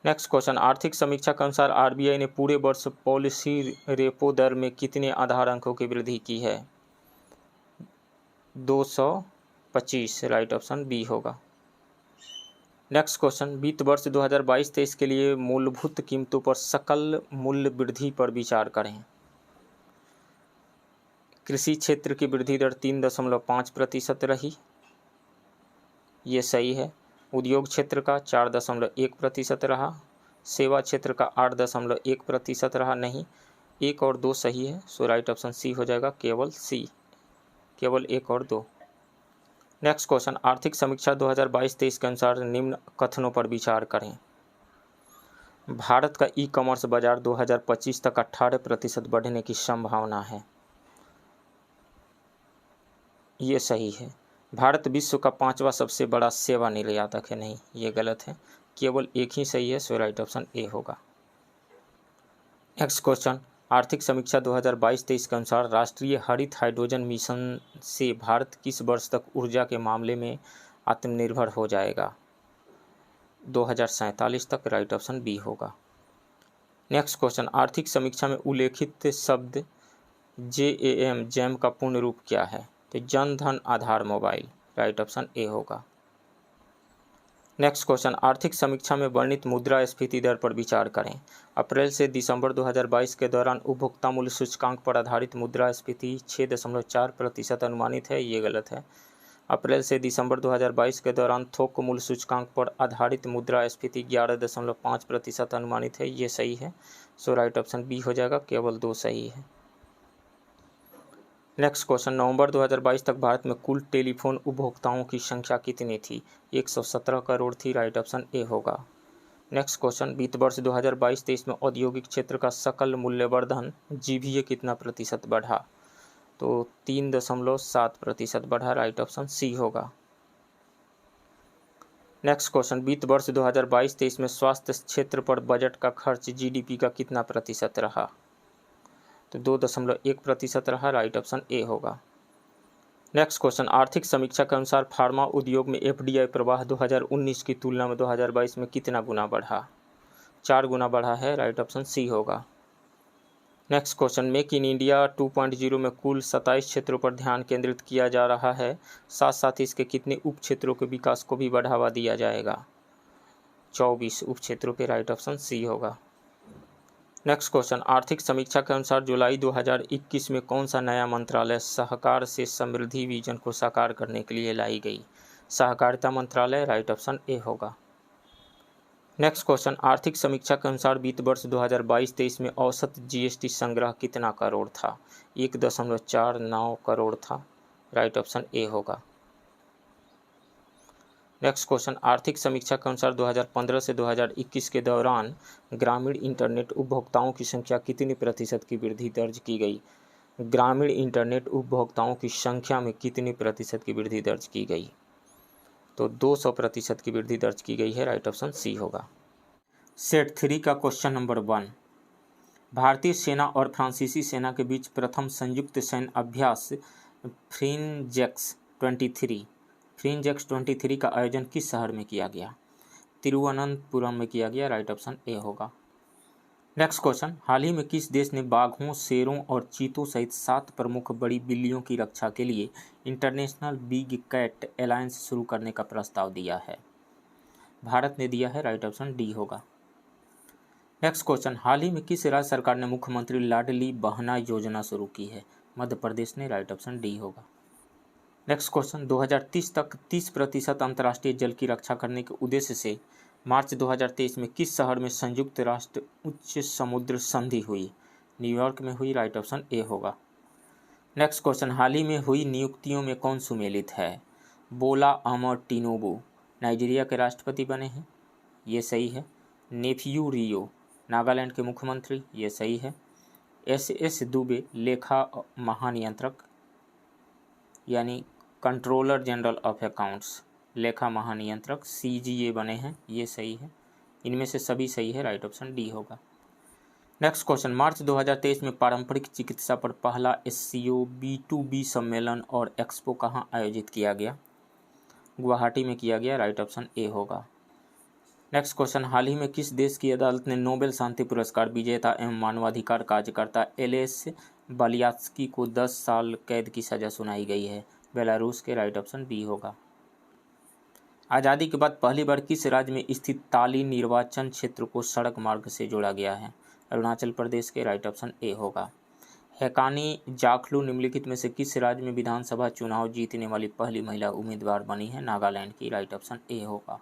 नेक्स्ट क्वेश्चन, आर्थिक समीक्षा के अनुसार RBI ने पूरे वर्ष पॉलिसी रेपो दर में कितने आधार अंकों की वृद्धि की है? 225। राइट ऑप्शन बी होगा। नेक्स्ट क्वेश्चन, वित्त वर्ष 2022-23 के लिए मूलभूत कीमतों पर सकल मूल्य वृद्धि पर विचार करें। कृषि क्षेत्र की वृद्धि दर 3.5% रही, ये सही है। उद्योग क्षेत्र का 4.1% रहा। सेवा क्षेत्र का 8.1% रहा। नहीं, 1 और 2 सही है। सो राइट ऑप्शन सी हो जाएगा, केवल सी, केवल 1 और 2। नेक्स्ट क्वेश्चन, आर्थिक समीक्षा 2022-23 के अनुसार निम्न कथनों पर विचार करें। भारत का ई-कॉमर्स बाजार 2025 तक 18% बढ़ने की संभावना है, ये सही है। भारत विश्व का 5वां सबसे बड़ा सेवा निर्यातक है। नहीं, ये गलत है, केवल एक ही सही है। सो राइट ऑप्शन ए होगा। नेक्स्ट क्वेश्चन, आर्थिक समीक्षा 2022-23 के अनुसार राष्ट्रीय हरित हाइड्रोजन मिशन से भारत किस वर्ष तक ऊर्जा के मामले में आत्मनिर्भर हो जाएगा? 2047 तक। राइट ऑप्शन बी होगा। नेक्स्ट क्वेश्चन, आर्थिक समीक्षा में उल्लेखित शब्द JAM का पूर्ण रूप क्या है? तो जन धन आधार मोबाइल। राइट ऑप्शन ए होगा। नेक्स्ट क्वेश्चन, आर्थिक समीक्षा में वर्णित मुद्रास्फीति दर पर विचार करें। अप्रैल से दिसंबर 2022 के दौरान उपभोक्ता मूल्य सूचकांक पर आधारित मुद्रास्फीति 6.4% अनुमानित है, ये गलत है। अप्रैल से दिसंबर 2022 के दौरान थोक मूल्य सूचकांक पर आधारित मुद्रास्फीति 11.5% अनुमानित है, ये सही है। सो राइट ऑप्शन बी हो जाएगा, केवल 2 सही है। नेक्स्ट क्वेश्चन, नवंबर 2022 तक भारत में कुल टेलीफोन उपभोक्ताओं की संख्या कितनी थी? 117 करोड़ थी। राइट ऑप्शन ए होगा। नेक्स्ट क्वेश्चन, वित्त वर्ष 2022-23 में औद्योगिक क्षेत्र का सकल मूल्यवर्धन GVA कितना प्रतिशत बढ़ा? तो 3.7% बढ़ा। राइट ऑप्शन सी होगा। नेक्स्ट क्वेश्चन, वित्त वर्ष 2022-23 में स्वास्थ्य क्षेत्र पर बजट का खर्च GDP का कितना प्रतिशत रहा? तो 2.1% रहा। राइट ऑप्शन ए होगा। नेक्स्ट क्वेश्चन, आर्थिक समीक्षा के अनुसार फार्मा उद्योग में FDI प्रवाह 2019 की तुलना में 2022 में कितना गुना बढ़ा? 4 गुना बढ़ा है। राइट ऑप्शन सी होगा। Next question, make in India 2.0 में कुल 27 क्षेत्रों पर ध्यान केंद्रित किया जा रहा है, साथ साथ इसके कितने उप क्षेत्रों के विकास को भी बढ़ावा दिया जाएगा? 24 उप क्षेत्रों पे। राइट ऑप्शन सी होगा। नेक्स्ट क्वेश्चन, आर्थिक समीक्षा के अनुसार जुलाई 2021 में कौन सा नया मंत्रालय सहकार से समृद्धि विजन को साकार करने के लिए लाई गई? सहकारिता मंत्रालय। राइट ऑप्शन ए होगा। नेक्स्ट क्वेश्चन, आर्थिक समीक्षा के अनुसार वित्त वर्ष 2022-23 में औसत GST संग्रह कितना करोड़ था? 1.49 करोड़ था। राइट ऑप्शन ए होगा। नेक्स्ट क्वेश्चन, आर्थिक समीक्षा के अनुसार 2015 से 2021 के दौरान ग्रामीण इंटरनेट उपभोक्ताओं की संख्या कितनी प्रतिशत की वृद्धि दर्ज की गई? ग्रामीण इंटरनेट उपभोक्ताओं की संख्या में कितनी प्रतिशत की वृद्धि दर्ज की गई? तो 200% की वृद्धि दर्ज की गई है। राइट ऑप्शन सी होगा। सेट 3 का क्वेश्चन नंबर 1, भारतीय सेना और फ्रांसीसी सेना के बीच प्रथम संयुक्त सैन्य अभ्यास फ्रिंजेक्स 23 का आयोजन किस शहर में किया गया? तिरुवनंतपुरम में किया गया। राइट ऑप्शन ए होगा। नेक्स्ट क्वेश्चन, हाल ही में किस देश ने बाघों, शेरों और चीतों सहित 7 प्रमुख बड़ी बिल्लियों की रक्षा के लिए इंटरनेशनल बिग कैट अलायंस शुरू करने का प्रस्ताव दिया है? भारत ने दिया है, राइट ऑप्शन डी होगा। नेक्स्ट क्वेश्चन, हाल ही में किस राज्य सरकार ने मुख्यमंत्री लाडली बहना योजना शुरू की है? मध्य प्रदेश ने, राइट ऑप्शन डी होगा। नेक्स्ट क्वेश्चन, 2030 तक 30% अंतर्राष्ट्रीय जल की रक्षा करने के उद्देश्य से मार्च 2023 में किस शहर में संयुक्त राष्ट्र उच्च समुद्र संधि हुई? न्यूयॉर्क में हुई, राइट ऑप्शन ए होगा। नेक्स्ट क्वेश्चन, हाल ही में हुई नियुक्तियों में कौन सुमेलित है? बोला अहमद टिनुबू नाइजीरिया के राष्ट्रपति बने हैं, ये सही है। नेफ्यू रियो नागालैंड के मुख्यमंत्री, ये सही है। एस दुबे लेखा महानियंत्रक यानी कंट्रोलर जनरल ऑफ अकाउंट्स, लेखा महानियंत्रक CGA बने हैं, ये सही है। इनमें से सभी सही है, राइट ऑप्शन डी होगा। नेक्स्ट क्वेश्चन, मार्च 2023 में पारंपरिक चिकित्सा पर पहला SCO B2B सम्मेलन और एक्सपो कहाँ आयोजित किया गया? गुवाहाटी में किया गया, राइट ऑप्शन ए होगा। नेक्स्ट क्वेश्चन, हाल ही में किस देश की अदालत ने नोबेल शांति पुरस्कार विजेता एवं मानवाधिकार कार्यकर्ता एलेस बालियात्स्की को 10 साल कैद की सजा सुनाई गई है? बेलारूस के, राइट ऑप्शन बी होगा। आज़ादी के बाद पहली बार किस राज्य में स्थित ताली निर्वाचन क्षेत्र को सड़क मार्ग से जोड़ा गया है? अरुणाचल प्रदेश के, राइट ऑप्शन ए होगा। हैकानी जाखलू निम्नलिखित में से किस राज्य में विधानसभा चुनाव जीतने वाली पहली महिला उम्मीदवार बनी है? नागालैंड की, राइट ऑप्शन ए होगा।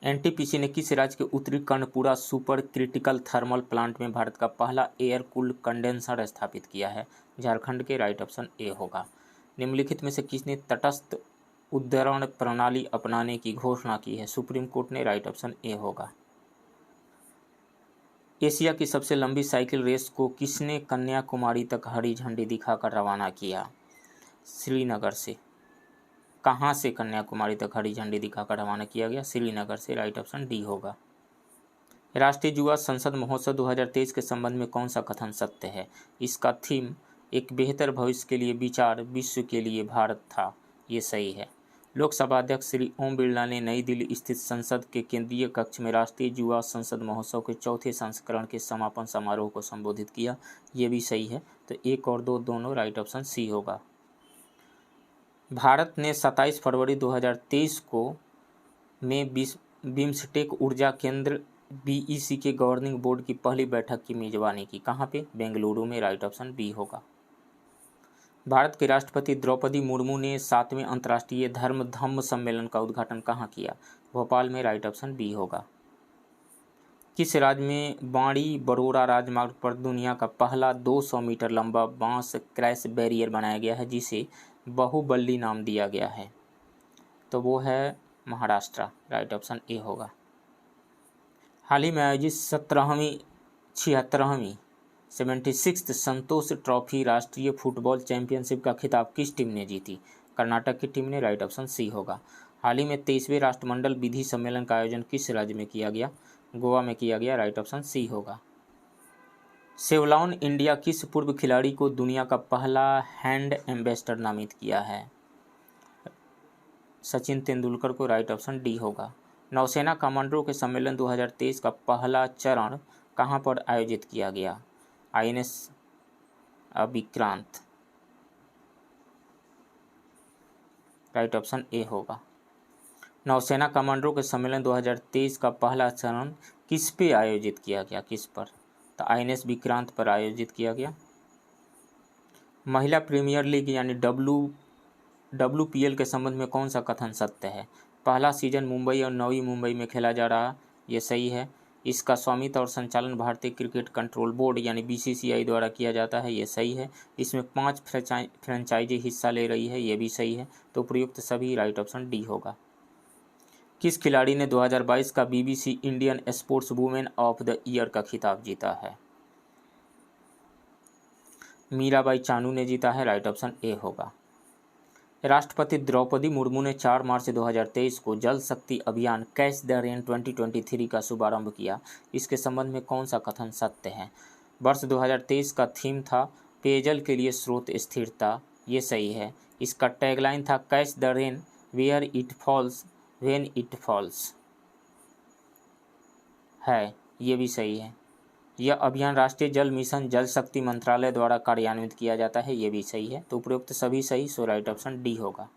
NTPC ने किस राज्य के उत्तरी Karanpura super critical thermal plant में भारत का पहला एयर कूल्ड कंडेंसर स्थापित किया है? झारखंड के, राइट ऑप्शन ए होगा। निम्नलिखित में से किसने तटस्थ उद्धरण प्रणाली अपनाने की घोषणा की है? सुप्रीम कोर्ट ने, राइट ऑप्शन ए होगा। एशिया की सबसे लंबी साइकिल रेस को किसने कन्याकुमारी तक हरी झंडी दिखाकर रवाना किया? श्रीनगर से। कहाँ से कन्याकुमारी तक हरी झंडी दिखाकर रवाना किया गया? श्रीनगर से, राइट ऑप्शन डी होगा। राष्ट्रीय युवा संसद महोत्सव 2023 के संबंध में कौन सा कथन सत्य है? इसका थीम एक बेहतर भविष्य के लिए विचार, विश्व के लिए भारत था, ये सही है। लोकसभा अध्यक्ष श्री ओम बिरला ने नई दिल्ली स्थित संसद के केंद्रीय कक्ष में राष्ट्रीय युवा संसद महोत्सव के चौथे संस्करण के समापन समारोह को संबोधित किया, ये भी सही है। तो 1 और 2 दोनों राइट ऑप्शन सी होगा। भारत ने 27 फरवरी 2023 को में बिम्स्टेक ऊर्जा केंद्र BEC के गवर्निंग बोर्ड की पहली बैठक की मेजबानी की। कहाँ पे? बेंगलुरु में, राइट ऑप्शन बी होगा। भारत के राष्ट्रपति द्रौपदी मुर्मू ने 7वें अंतर्राष्ट्रीय धम्म सम्मेलन का उद्घाटन कहाँ किया? भोपाल में, राइट ऑप्शन बी होगा। किस राज्य में बाड़ी बरोरा राजमार्ग पर दुनिया का पहला 200 मीटर लंबा बांस क्रैश बैरियर बनाया गया है, जिसे बाहुबली नाम दिया गया है? तो वो है महाराष्ट्र, राइट ऑप्शन ए होगा। हाल ही में आयोजित 76वीं 76th संतोष ट्रॉफी राष्ट्रीय फुटबॉल चैंपियनशिप का खिताब किस टीम ने जीती? कर्नाटक की टीम ने, राइट ऑप्शन सी होगा। हाल ही में 23वें राष्ट्रमंडल विधि सम्मेलन का आयोजन किस राज्य में किया गया? गोवा में किया गया, राइट ऑप्शन सी होगा। सेवलॉन इंडिया किस पूर्व खिलाड़ी को दुनिया का पहला हैंड एम्बेसडर नामित किया है? सचिन तेंदुलकर को, राइट ऑप्शन डी होगा। नौसेना कमांडरों के सम्मेलन 2023 का पहला चरण कहां पर आयोजित किया गया? INS Vikrant, right option A होगा। नौसेना कमांडरों के सम्मेलन 2023 का पहला चरण किस पे आयोजित किया गया? किस पर? तो INS विक्रांत पर आयोजित किया गया। महिला प्रीमियर लीग यानी WPL के संबंध में कौन सा कथन सत्य है? पहला सीजन मुंबई और नवी मुंबई में खेला जा रहा, ये सही है। इसका स्वामित्व और संचालन भारतीय क्रिकेट कंट्रोल बोर्ड यानी BCCI द्वारा किया जाता है, ये सही है। इसमें 5 फ्रेंचाइजी हिस्सा ले रही है, ये भी सही है। तो उपयुक्त सभी, राइट ऑप्शन डी होगा। किस खिलाड़ी ने 2022 का BBC Indian sports women of the year का खिताब जीता है? मीराबाई चानू ने जीता है, राइट ऑप्शन ए होगा। राष्ट्रपति द्रौपदी मुर्मू ने 4 मार्च 2023 को जल शक्ति अभियान कैच द रेन 2023 का शुभारंभ किया। इसके संबंध में कौन सा कथन सत्य है? वर्ष 2023 का थीम था पेयजल के लिए स्रोत स्थिरता, ये सही है। इसका टैगलाइन था catch the rain where it falls when it falls, है, ये भी सही है। यह अभियान राष्ट्रीय जल मिशन जल शक्ति मंत्रालय द्वारा कार्यान्वित किया जाता है, ये भी सही है। तो उपरोक्त सभी सही, सो राइट ऑप्शन डी होगा।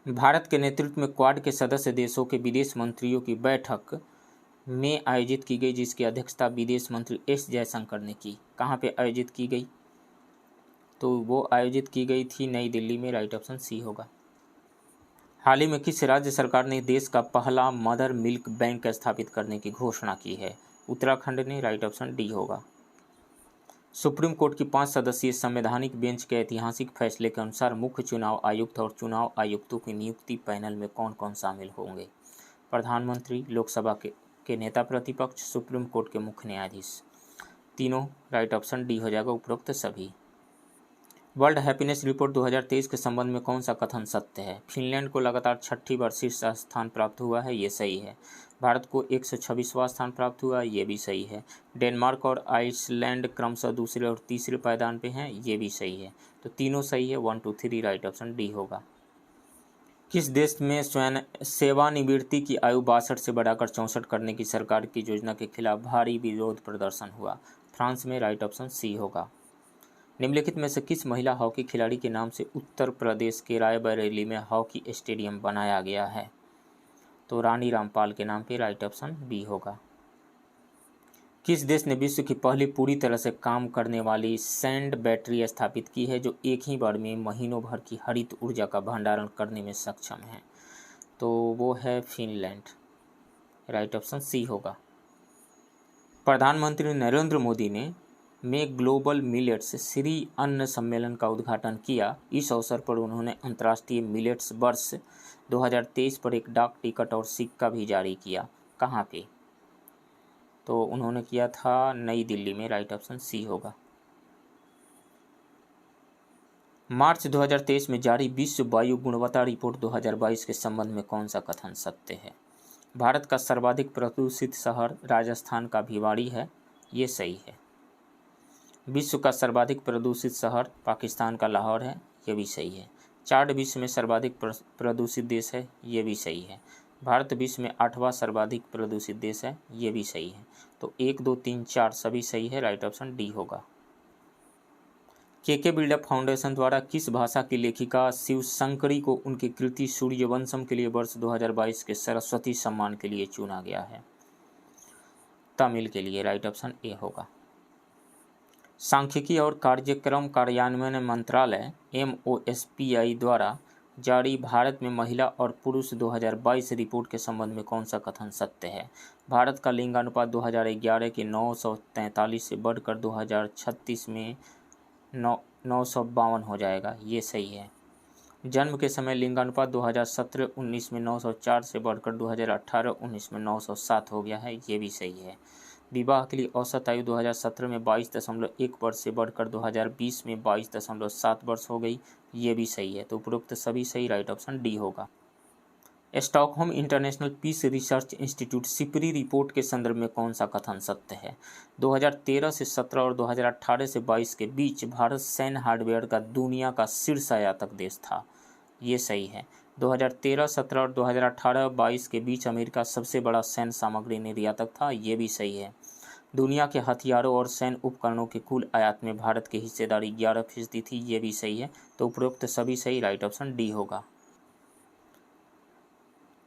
भारत के नेतृत्व में क्वाड के सदस्य देशों के विदेश मंत्रियों की बैठक में आयोजित की गई, जिसकी अध्यक्षता विदेश मंत्री एस जयशंकर ने की। कहाँ पे आयोजित की गई? तो वो आयोजित की गई थी नई दिल्ली में, राइट ऑप्शन सी होगा। हाल ही में किस राज्य सरकार ने देश का पहला मदर मिल्क बैंक स्थापित करने की घोषणा की है? उत्तराखंड ने, राइट ऑप्शन डी होगा। सुप्रीम कोर्ट की 5 सदस्यीय संवैधानिक बेंच के ऐतिहासिक फैसले के अनुसार मुख्य चुनाव आयुक्त और चुनाव आयुक्तों की नियुक्ति पैनल में कौन कौन शामिल होंगे? प्रधानमंत्री, लोकसभा के नेता प्रतिपक्ष, सुप्रीम कोर्ट के मुख्य न्यायाधीश। तीनों राइट ऑप्शन डी हो जाएगा, उपरोक्त सभी। वर्ल्ड हैप्पीनेस रिपोर्ट 2023 के संबंध में कौन सा कथन सत्य है? फिनलैंड को लगातार 6ठी बार शीर्ष स्थान प्राप्त हुआ है, ये सही है। भारत को 126वां स्थान प्राप्त हुआ, ये भी सही है। डेनमार्क और आइसलैंड क्रमशः दूसरे और तीसरे पायदान पे हैं, ये भी सही है। तो तीनों सही है, 1 2 3 राइट ऑप्शन डी होगा। किस देश में सेवानिवृत्ति की आयु 62 से बढ़ाकर 64 करने की सरकार की योजना के खिलाफ भारी विरोध प्रदर्शन हुआ? फ्रांस में, राइट ऑप्शन सी होगा। निम्नलिखित में से किस महिला हॉकी खिलाड़ी के नाम से उत्तर प्रदेश के रायबरेली में हॉकी स्टेडियम बनाया गया है? तो रानी रामपाल के नाम पे, राइट ऑप्शन बी होगा। किस देश ने विश्व की पहली पूरी तरह से काम करने वाली सैंड बैटरी स्थापित की है, जो एक ही बार में महीनों भर की हरित ऊर्जा का भंडारण करने में सक्षम है? तो वो है फिनलैंड, राइट ऑप्शन सी होगा। प्रधानमंत्री नरेंद्र मोदी ने में ग्लोबल मिलेट्स श्री अन्न सम्मेलन का उद्घाटन किया। इस अवसर पर उन्होंने अंतर्राष्ट्रीय मिलेट्स वर्ष 2023 पर एक डाक टिकट और सिक्का भी जारी किया। कहाँ पे? तो उन्होंने किया था नई दिल्ली में, राइट ऑप्शन सी होगा। मार्च 2023 में जारी विश्व वायु गुणवत्ता रिपोर्ट 2022 के संबंध में कौन सा कथन सत्य है? भारत का सर्वाधिक प्रदूषित शहर राजस्थान का भिवाड़ी है, ये सही है। विश्व का सर्वाधिक प्रदूषित शहर पाकिस्तान का लाहौर है, ये भी सही है। चार्ट विश्व में सर्वाधिक प्रदूषित देश है, ये भी सही है। भारत विश्व में 8वां सर्वाधिक प्रदूषित देश है, ये भी सही है। तो 1 2 3 4 सभी सही है, राइट ऑप्शन डी होगा। के बिल्डअप फाउंडेशन द्वारा किस भाषा की लेखिका शिवशंकरी को उनकी कृति सूर्यवंशम के लिए वर्ष 2022 के सरस्वती सम्मान के लिए चुना गया है? तमिल के लिए, राइट ऑप्शन ए होगा। सांख्यिकी और कार्यक्रम कार्यान्वयन मंत्रालय MOSPI द्वारा जारी भारत में महिला और पुरुष 2022 रिपोर्ट के संबंध में कौन सा कथन सत्य है? भारत का लिंगानुपात 2011 के 943 से बढ़कर 2036 में 952 हो जाएगा, ये सही है। जन्म के समय लिंगानुपात 2017-19 में 904 से बढ़कर 2018-19 में 907 हो गया है, ये भी सही है। विवाह के लिए औसत आयु 2017 में 22.1 वर्ष से बढ़कर 2020 में 22.7 वर्ष हो गई, ये भी सही है। तो उपरोक्त सभी सही, राइट ऑप्शन डी होगा। Stockholm International Peace Research Institute SIPRI report के संदर्भ में कौन सा कथन सत्य है? 2013 से 17 और 2018 से 22 के बीच भारत सैन्य हार्डवेयर का दुनिया का शीर्ष आयातक देश था, ये सही है। 2013, 17 और 2018-22 के बीच अमेरिका सबसे बड़ा सैन्य सामग्री निर्यातक था, ये भी सही है। दुनिया के हथियारों और सैन्य उपकरणों के कुल आयात में भारत की हिस्सेदारी 11% थी, ये भी सही है। तो उपरोक्त सभी सही, राइट ऑप्शन डी होगा।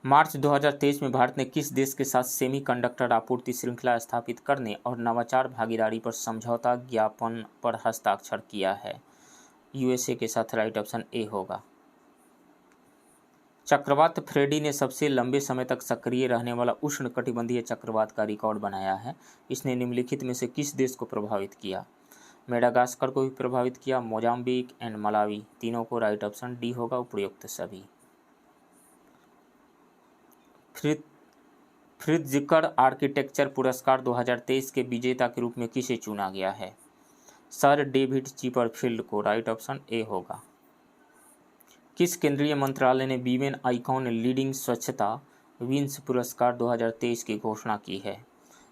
मार्च 2023 में भारत ने किस देश के साथ सेमीकंडक्टर आपूर्ति श्रृंखला स्थापित करने और नवाचार भागीदारी पर समझौता ज्ञापन पर हस्ताक्षर किया है? USA के साथ, राइट ऑप्शन ए होगा। चक्रवात फ्रेडी ने सबसे लंबे समय तक सक्रिय रहने वाला उष्णकटिबंधीय चक्रवात का रिकॉर्ड बनाया है। इसने निम्नलिखित में से किस देश को प्रभावित किया? मेडागास्कर को भी प्रभावित किया, मोजाम्बिक एंड मलावी, तीनों को, राइट ऑप्शन डी होगा, उपयुक्त सभी। फ्रित्जकर आर्किटेक्चर पुरस्कार 2023 के विजेता के रूप में किसे चुना गया है? सर डेविड चिपरफील्ड को, राइट ऑप्शन ए होगा। किस केंद्रीय मंत्रालय ने वीमेन आइकॉन लीडिंग स्वच्छता विंस पुरस्कार 2023 की घोषणा की है?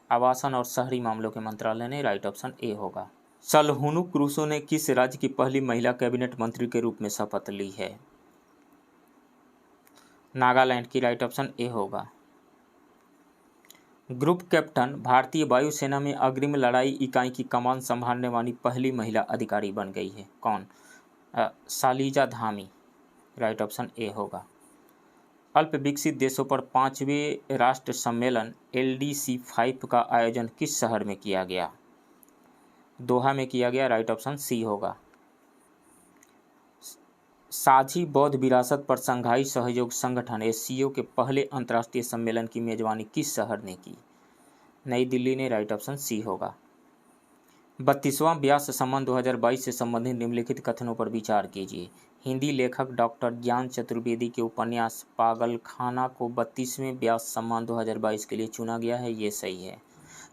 आवासन और शहरी मामलों के मंत्रालय ने, राइट ऑप्शन ए होगा। सलहुनु क्रूसो ने किस राज्य की पहली महिला कैबिनेट मंत्री के रूप में शपथ ली है? नागालैंड की, राइट ऑप्शन ए होगा। ग्रुप कैप्टन, भारतीय वायुसेना में अग्रिम लड़ाई इकाई की कमान संभालने वाली पहली महिला अधिकारी बन गई है। कौन? Shalija Dhami. Right option A होगा। अल्प विकसित देशों पर 5वें राष्ट्र सम्मेलन LDC-5 का आयोजन किस शहर में किया गया? दोहा में किया गया। राइट ऑप्शन सी होगा। साझी बौद्ध विरासत पर संघाई सहयोग संगठन SCO के पहले अंतर्राष्ट्रीय सम्मेलन की मेजबानी किस शहर ने की? नई दिल्ली ने। राइट ऑप्शन सी होगा। 32वां व्यास सम्मान 2022 से संबंधित निम्नलिखित कथनों पर विचार कीजिए। हिंदी लेखक डॉक्टर ज्ञान चतुर्वेदी के उपन्यास पागलखाना को 32वें व्यास सम्मान 2022 के लिए चुना गया है, ये सही है।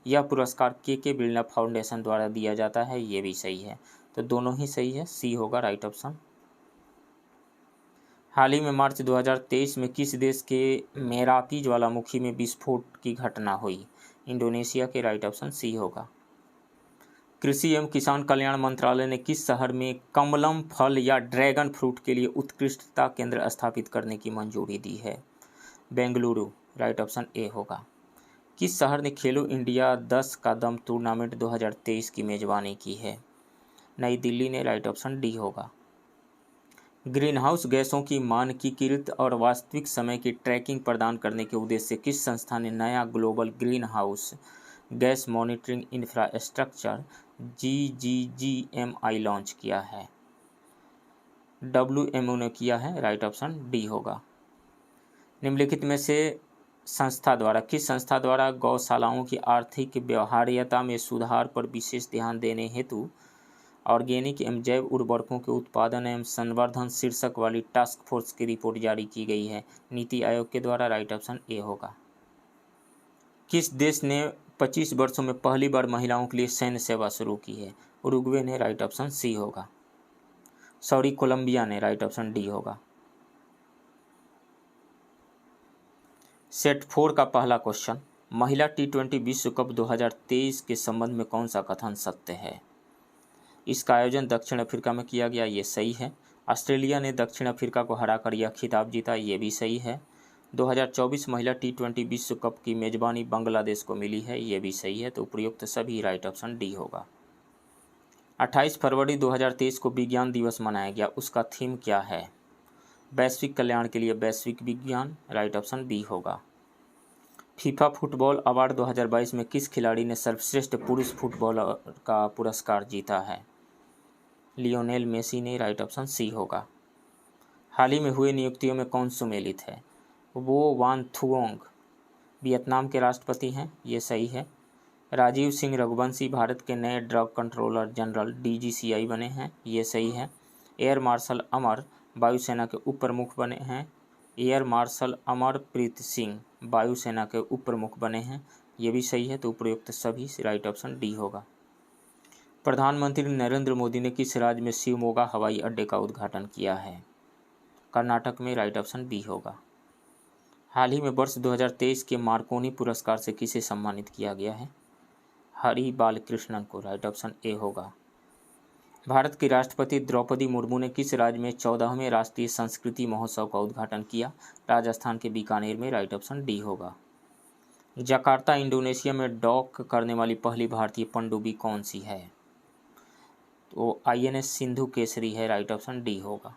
यह पुरस्कार के बिरला फाउंडेशन द्वारा दिया जाता है, ये भी सही है। तो दोनों ही सही है, सी होगा राइट ऑप्शन। हाल ही में मार्च 2023 में किस देश के मेरापी ज्वालामुखी में विस्फोट की घटना हुई? इंडोनेशिया के। राइट ऑप्शन सी होगा। कृषि एवं किसान कल्याण मंत्रालय ने किस शहर में कमलम फल या ड्रैगन फ्रूट के लिए उत्कृष्टता केंद्र स्थापित करने की मंजूरी दी है? बेंगलुरु। राइट ऑप्शन ए होगा। किस शहर ने खेलो इंडिया 10 का दम टूर्नामेंट 2023 की मेजबानी की है? नई दिल्ली ने। राइट ऑप्शन डी होगा। ग्रीनहाउस गैसों की मानकीकृत और वास्तविक समय की ट्रैकिंग प्रदान करने के उद्देश्य से किस संस्था ने नया global green house gas monitoring infrastructure GGGMI launch किया है? WMO ने किया है। राइट ऑप्शन डी होगा। निम्नलिखित में से किस संस्था द्वारा गौशालाओं की आर्थिक व्यवहार्यता में सुधार पर विशेष ध्यान देने हेतु ऑर्गेनिक एवं जैव उर्वरकों के उत्पादन एवं संवर्धन शीर्षक वाली टास्क फोर्स की रिपोर्ट जारी की गई है? नीति आयोग के द्वारा। राइट ऑप्शन ए होगा। किस देश ने 25 वर्षों में पहली बार महिलाओं के लिए सैन्य सेवा शुरू की है? उरुग्वे ने। राइट ऑप्शन सी होगा। कोलंबिया ने। राइट ऑप्शन डी होगा। सेट 4 का पहला क्वेश्चन, महिला T20 विश्व कप 2023 के संबंध में कौन सा कथन सत्य है? इसका आयोजन दक्षिण अफ्रीका में किया गया, ये सही है। ऑस्ट्रेलिया ने दक्षिण अफ्रीका को हराकर यह खिताब जीता, ये भी सही है। 2024 महिला T20 विश्व कप की मेजबानी बांग्लादेश को मिली है, ये भी सही है। तो उपयुक्त सभी राइट ऑप्शन डी होगा। 28 फरवरी 2023 को विज्ञान दिवस मनाया गया, उसका थीम क्या है? वैश्विक कल्याण के लिए वैश्विक विज्ञान। राइट ऑप्शन बी होगा। फीफा फुटबॉल अवार्ड 2022 में किस खिलाड़ी ने सर्वश्रेष्ठ पुरुष फुटबॉलर का पुरस्कार जीता है? लियोनेल मेसी ने। राइट ऑप्शन सी होगा। हाल ही में हुए नियुक्तियों में कौन सुमेलित है? वो वान थुओंग वियतनाम के राष्ट्रपति हैं, ये सही है। राजीव सिंह रघुवंशी भारत के नए ड्रग कंट्रोलर जनरल DGCI बने हैं, ये सही है। एयर मार्शल अमर वायुसेना के उप प्रमुख बने हैं। एयर मार्शल अमरप्रीत सिंह वायुसेना के उप प्रमुख बने हैं, ये भी सही है। तो उपयुक्त सभी राइट ऑप्शन डी होगा। प्रधानमंत्री नरेंद्र मोदी ने किस राज्य में शिवमोगा हवाई अड्डे का उद्घाटन किया है? कर्नाटक में। राइट ऑप्शन बी होगा। हाल ही में वर्ष 2023 के मार्कोनी पुरस्कार से किसे सम्मानित किया गया है? हरि बालकृष्णन को। राइट ऑप्शन ए होगा। भारत की राष्ट्रपति द्रौपदी मुर्मू ने किस राज्य में 14वें राष्ट्रीय संस्कृति महोत्सव का उद्घाटन किया? राजस्थान के बीकानेर में। राइट ऑप्शन डी होगा। जकार्ता इंडोनेशिया में डॉक करने वाली पहली भारतीय पनडुब्बी कौन सी है? तो INS सिंधु केसरी है। राइट ऑप्शन डी होगा।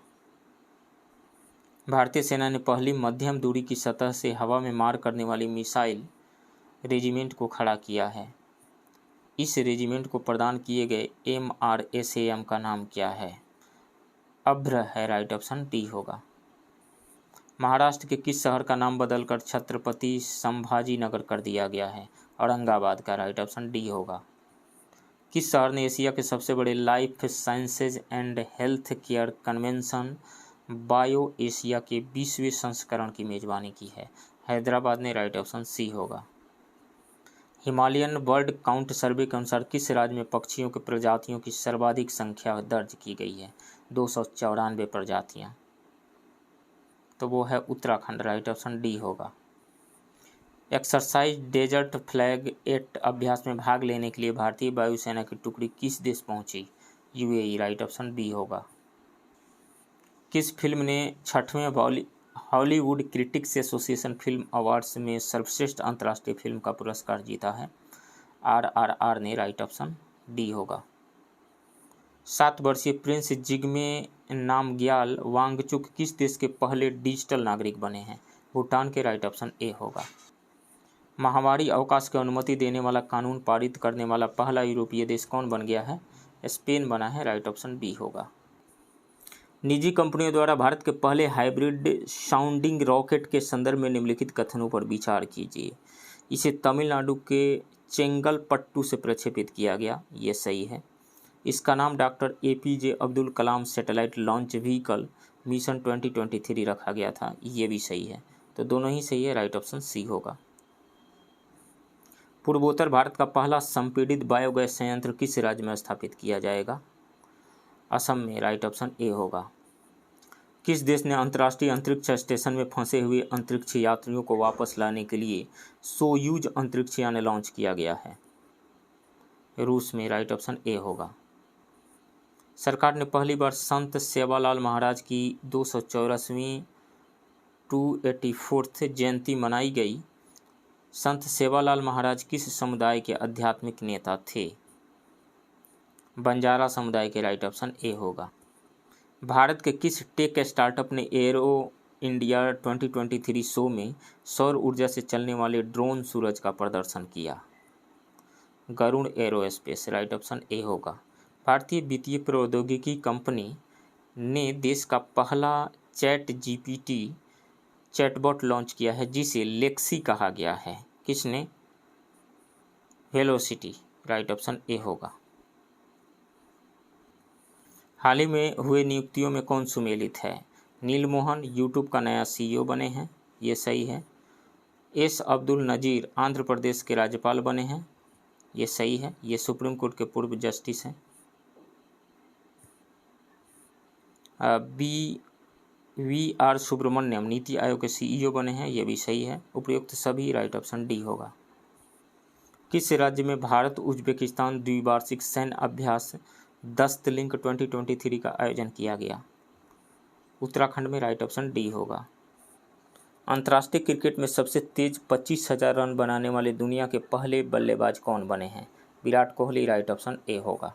भारतीय सेना ने पहली मध्यम दूरी की सतह से हवा में मार करने वाली मिसाइल रेजिमेंट को खड़ा किया है। इस रेजिमेंट को प्रदान किए गए MRSAM का नाम क्या है? अभ्र है। राइट ऑप्शन डी होगा। महाराष्ट्र के किस शहर का नाम बदलकर छत्रपति संभाजी नगर कर दिया गया है? औरंगाबाद का। राइट ऑप्शन डी होगा। किस शहर ने एशिया के सबसे बड़े life sciences and health care convention bio Asia के 20वें संस्करण की मेजबानी की है? हैदराबाद ने। राइट ऑप्शन सी होगा। हिमालयन बर्ड काउंट सर्वे के अनुसार किस राज्य में पक्षियों के प्रजातियों की सर्वाधिक संख्या दर्ज की गई है? 294 प्रजातियां। तो वो है उत्तराखंड। राइट ऑप्शन डी होगा। एक्सरसाइज डेजर्ट फ्लैग 8 अभ्यास में भाग लेने के लिए भारतीय वायुसेना की टुकड़ी किस देश पहुंची? UAE। राइट ऑप्शन बी होगा। किस फिल्म ने 6वें Hollywood critics association film awards में सर्वश्रेष्ठ अंतर्राष्ट्रीय फिल्म का पुरस्कार जीता है? RRR ने, राइट ऑप्शन डी होगा। 7 वर्षीय प्रिंस जिग्मे नामग्याल वांगचुक किस देश के पहले डिजिटल नागरिक बने हैं? भूटान के, राइट ऑप्शन ए होगा। माहवारी अवकाश की अनुमति देने वाला कानून पारित करने वाला पहला यूरोपीय देश कौन बन गया है? स्पेन बना है, राइट ऑप्शन बी होगा। निजी कंपनियों द्वारा भारत के पहले हाइब्रिड साउंडिंग रॉकेट के संदर्भ में निम्नलिखित कथनों पर विचार कीजिए। इसे तमिलनाडु के चेंगलपट्टू से प्रक्षेपित किया गया, ये सही है। इसका नाम doctor APJ Abdul Kalam satellite launch vehicle mission 2023 रखा गया था, ये भी सही है। तो दोनों ही सही है, राइट ऑप्शन सी होगा। पूर्वोत्तर भारत का पहला संपीड़ित बायोगैस संयंत्र किस राज्य में स्थापित किया जाएगा? असम में, राइट ऑप्शन ए होगा। किस देश ने अंतर्राष्ट्रीय अंतरिक्ष स्टेशन में फंसे हुए अंतरिक्ष यात्रियों को वापस लाने के लिए सोयूज अंतरिक्ष यान लॉन्च किया गया है? रूस में, राइट ऑप्शन ए होगा। सरकार ने पहली बार संत सेवालाल महाराज की 284वीं 284th जयंती मनाई गई। संत सेवालाल महाराज किस समुदाय के आध्यात्मिक नेता थे? बंजारा समुदाय के, राइट ऑप्शन ए होगा। भारत के किस टेक स्टार्टअप ने एरो इंडिया 2023 शो में सौर ऊर्जा से चलने वाले ड्रोन सूरज का प्रदर्शन किया? Garuda Aerospace, right option A होगा। भारतीय वित्तीय प्रौद्योगिकी कंपनी ने देश का पहला ChatGPT चैटबॉट लॉन्च किया है जिसे लेक्सी कहा गया है। किसने? वेलोसिटी, राइट ऑप्शन ए होगा। हाल ही में हुए नियुक्तियों में कौन सुमेलित है? नील मोहन यूट्यूब का नया CEO बने हैं, ये सही है। S अब्दुल नजीर आंध्र प्रदेश के राज्यपाल बने हैं, ये सही है। ये सुप्रीम कोर्ट के पूर्व जस्टिस हैं। VR सुब्रमण्यम नीति आयोग के CEO बने हैं, ये भी सही है। उपयुक्त सभी, राइट ऑप्शन डी होगा। किस राज्य में भारत उज्बेकिस्तान द्विवार्षिक सैन्य अभ्यास दस्त लिंक 2023 का आयोजन किया गया? उत्तराखंड में, राइट ऑप्शन डी होगा। अंतर्राष्ट्रीय क्रिकेट में सबसे तेज 25,000 रन बनाने वाले दुनिया के पहले बल्लेबाज कौन बने हैं? Virat Kohli, right option A होगा।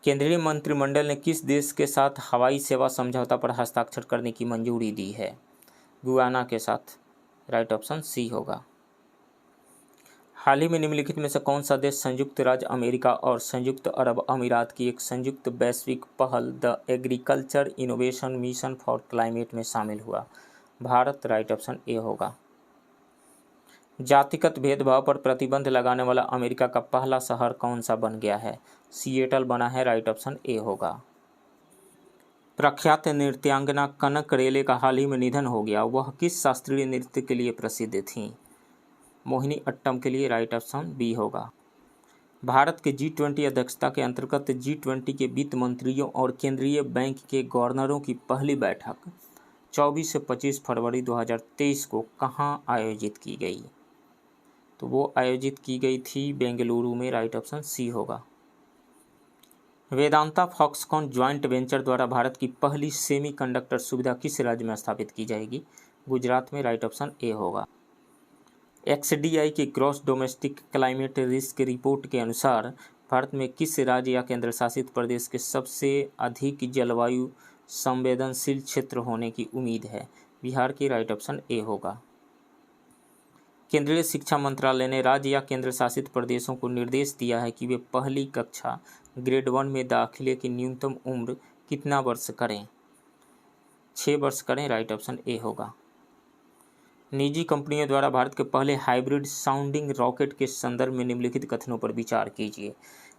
केंद्रीय मंत्रिमंडल ने किस देश के साथ हवाई सेवा समझौता पर हस्ताक्षर करने की मंजूरी दी है? गुयाना के साथ, राइट ऑप्शन सी होगा। हाल ही में निम्नलिखित में से कौन सा देश संयुक्त राज्य अमेरिका और संयुक्त अरब अमीरात की एक संयुक्त वैश्विक पहल the agriculture innovation mission for climate में शामिल हुआ? भारत, राइट ऑप्शन ए होगा। जातिगत भेदभाव पर प्रतिबंध लगाने वाला अमेरिका का पहला शहर कौन सा बन गया है? सिएटल बना है, राइट ऑप्शन ए होगा। प्रख्यात नृत्यांगना कनक रेले का हाल ही में निधन हो गया, वह किस शास्त्रीय नृत्य के लिए प्रसिद्ध थीं? मोहिनी अट्टम के लिए, राइट ऑप्शन बी होगा। भारत के G20 अध्यक्षता के अंतर्गत G20 के वित्त मंत्रियों और केंद्रीय बैंक के गवर्नरों की पहली बैठक 24 से 25 फरवरी 2023 को कहां आयोजित की गई? तो वो आयोजित की गई थी बेंगलुरु में, राइट ऑप्शन सी होगा। वेदांता फॉक्सकॉन ज्वाइंट वेंचर द्वारा भारत की पहली सेमीकंडक्टर सुविधा किस राज्य में स्थापित की जाएगी? गुजरात में, राइट ऑप्शन ए होगा। XDI की gross domestic climate risk report के अनुसार भारत में किस राज्य या केंद्र शासित प्रदेश के सबसे अधिक जलवायु संवेदनशील क्षेत्र होने की उम्मीद है? बिहार की, राइट ऑप्शन ए होगा। केंद्रीय शिक्षा मंत्रालय ने राज्य या केंद्र शासित प्रदेशों को निर्देश दिया है कि वे पहली कक्षा ग्रेड 1 में दाखिले की न्यूनतम उम्र कितना वर्ष करें? 6 वर्ष करें, राइट ऑप्शन ए होगा। निजी कंपनियों द्वारा भारत के पहले हाइब्रिड साउंडिंग रॉकेट के संदर्भ में निम्नलिखित कथनों पर विचार कीजिए।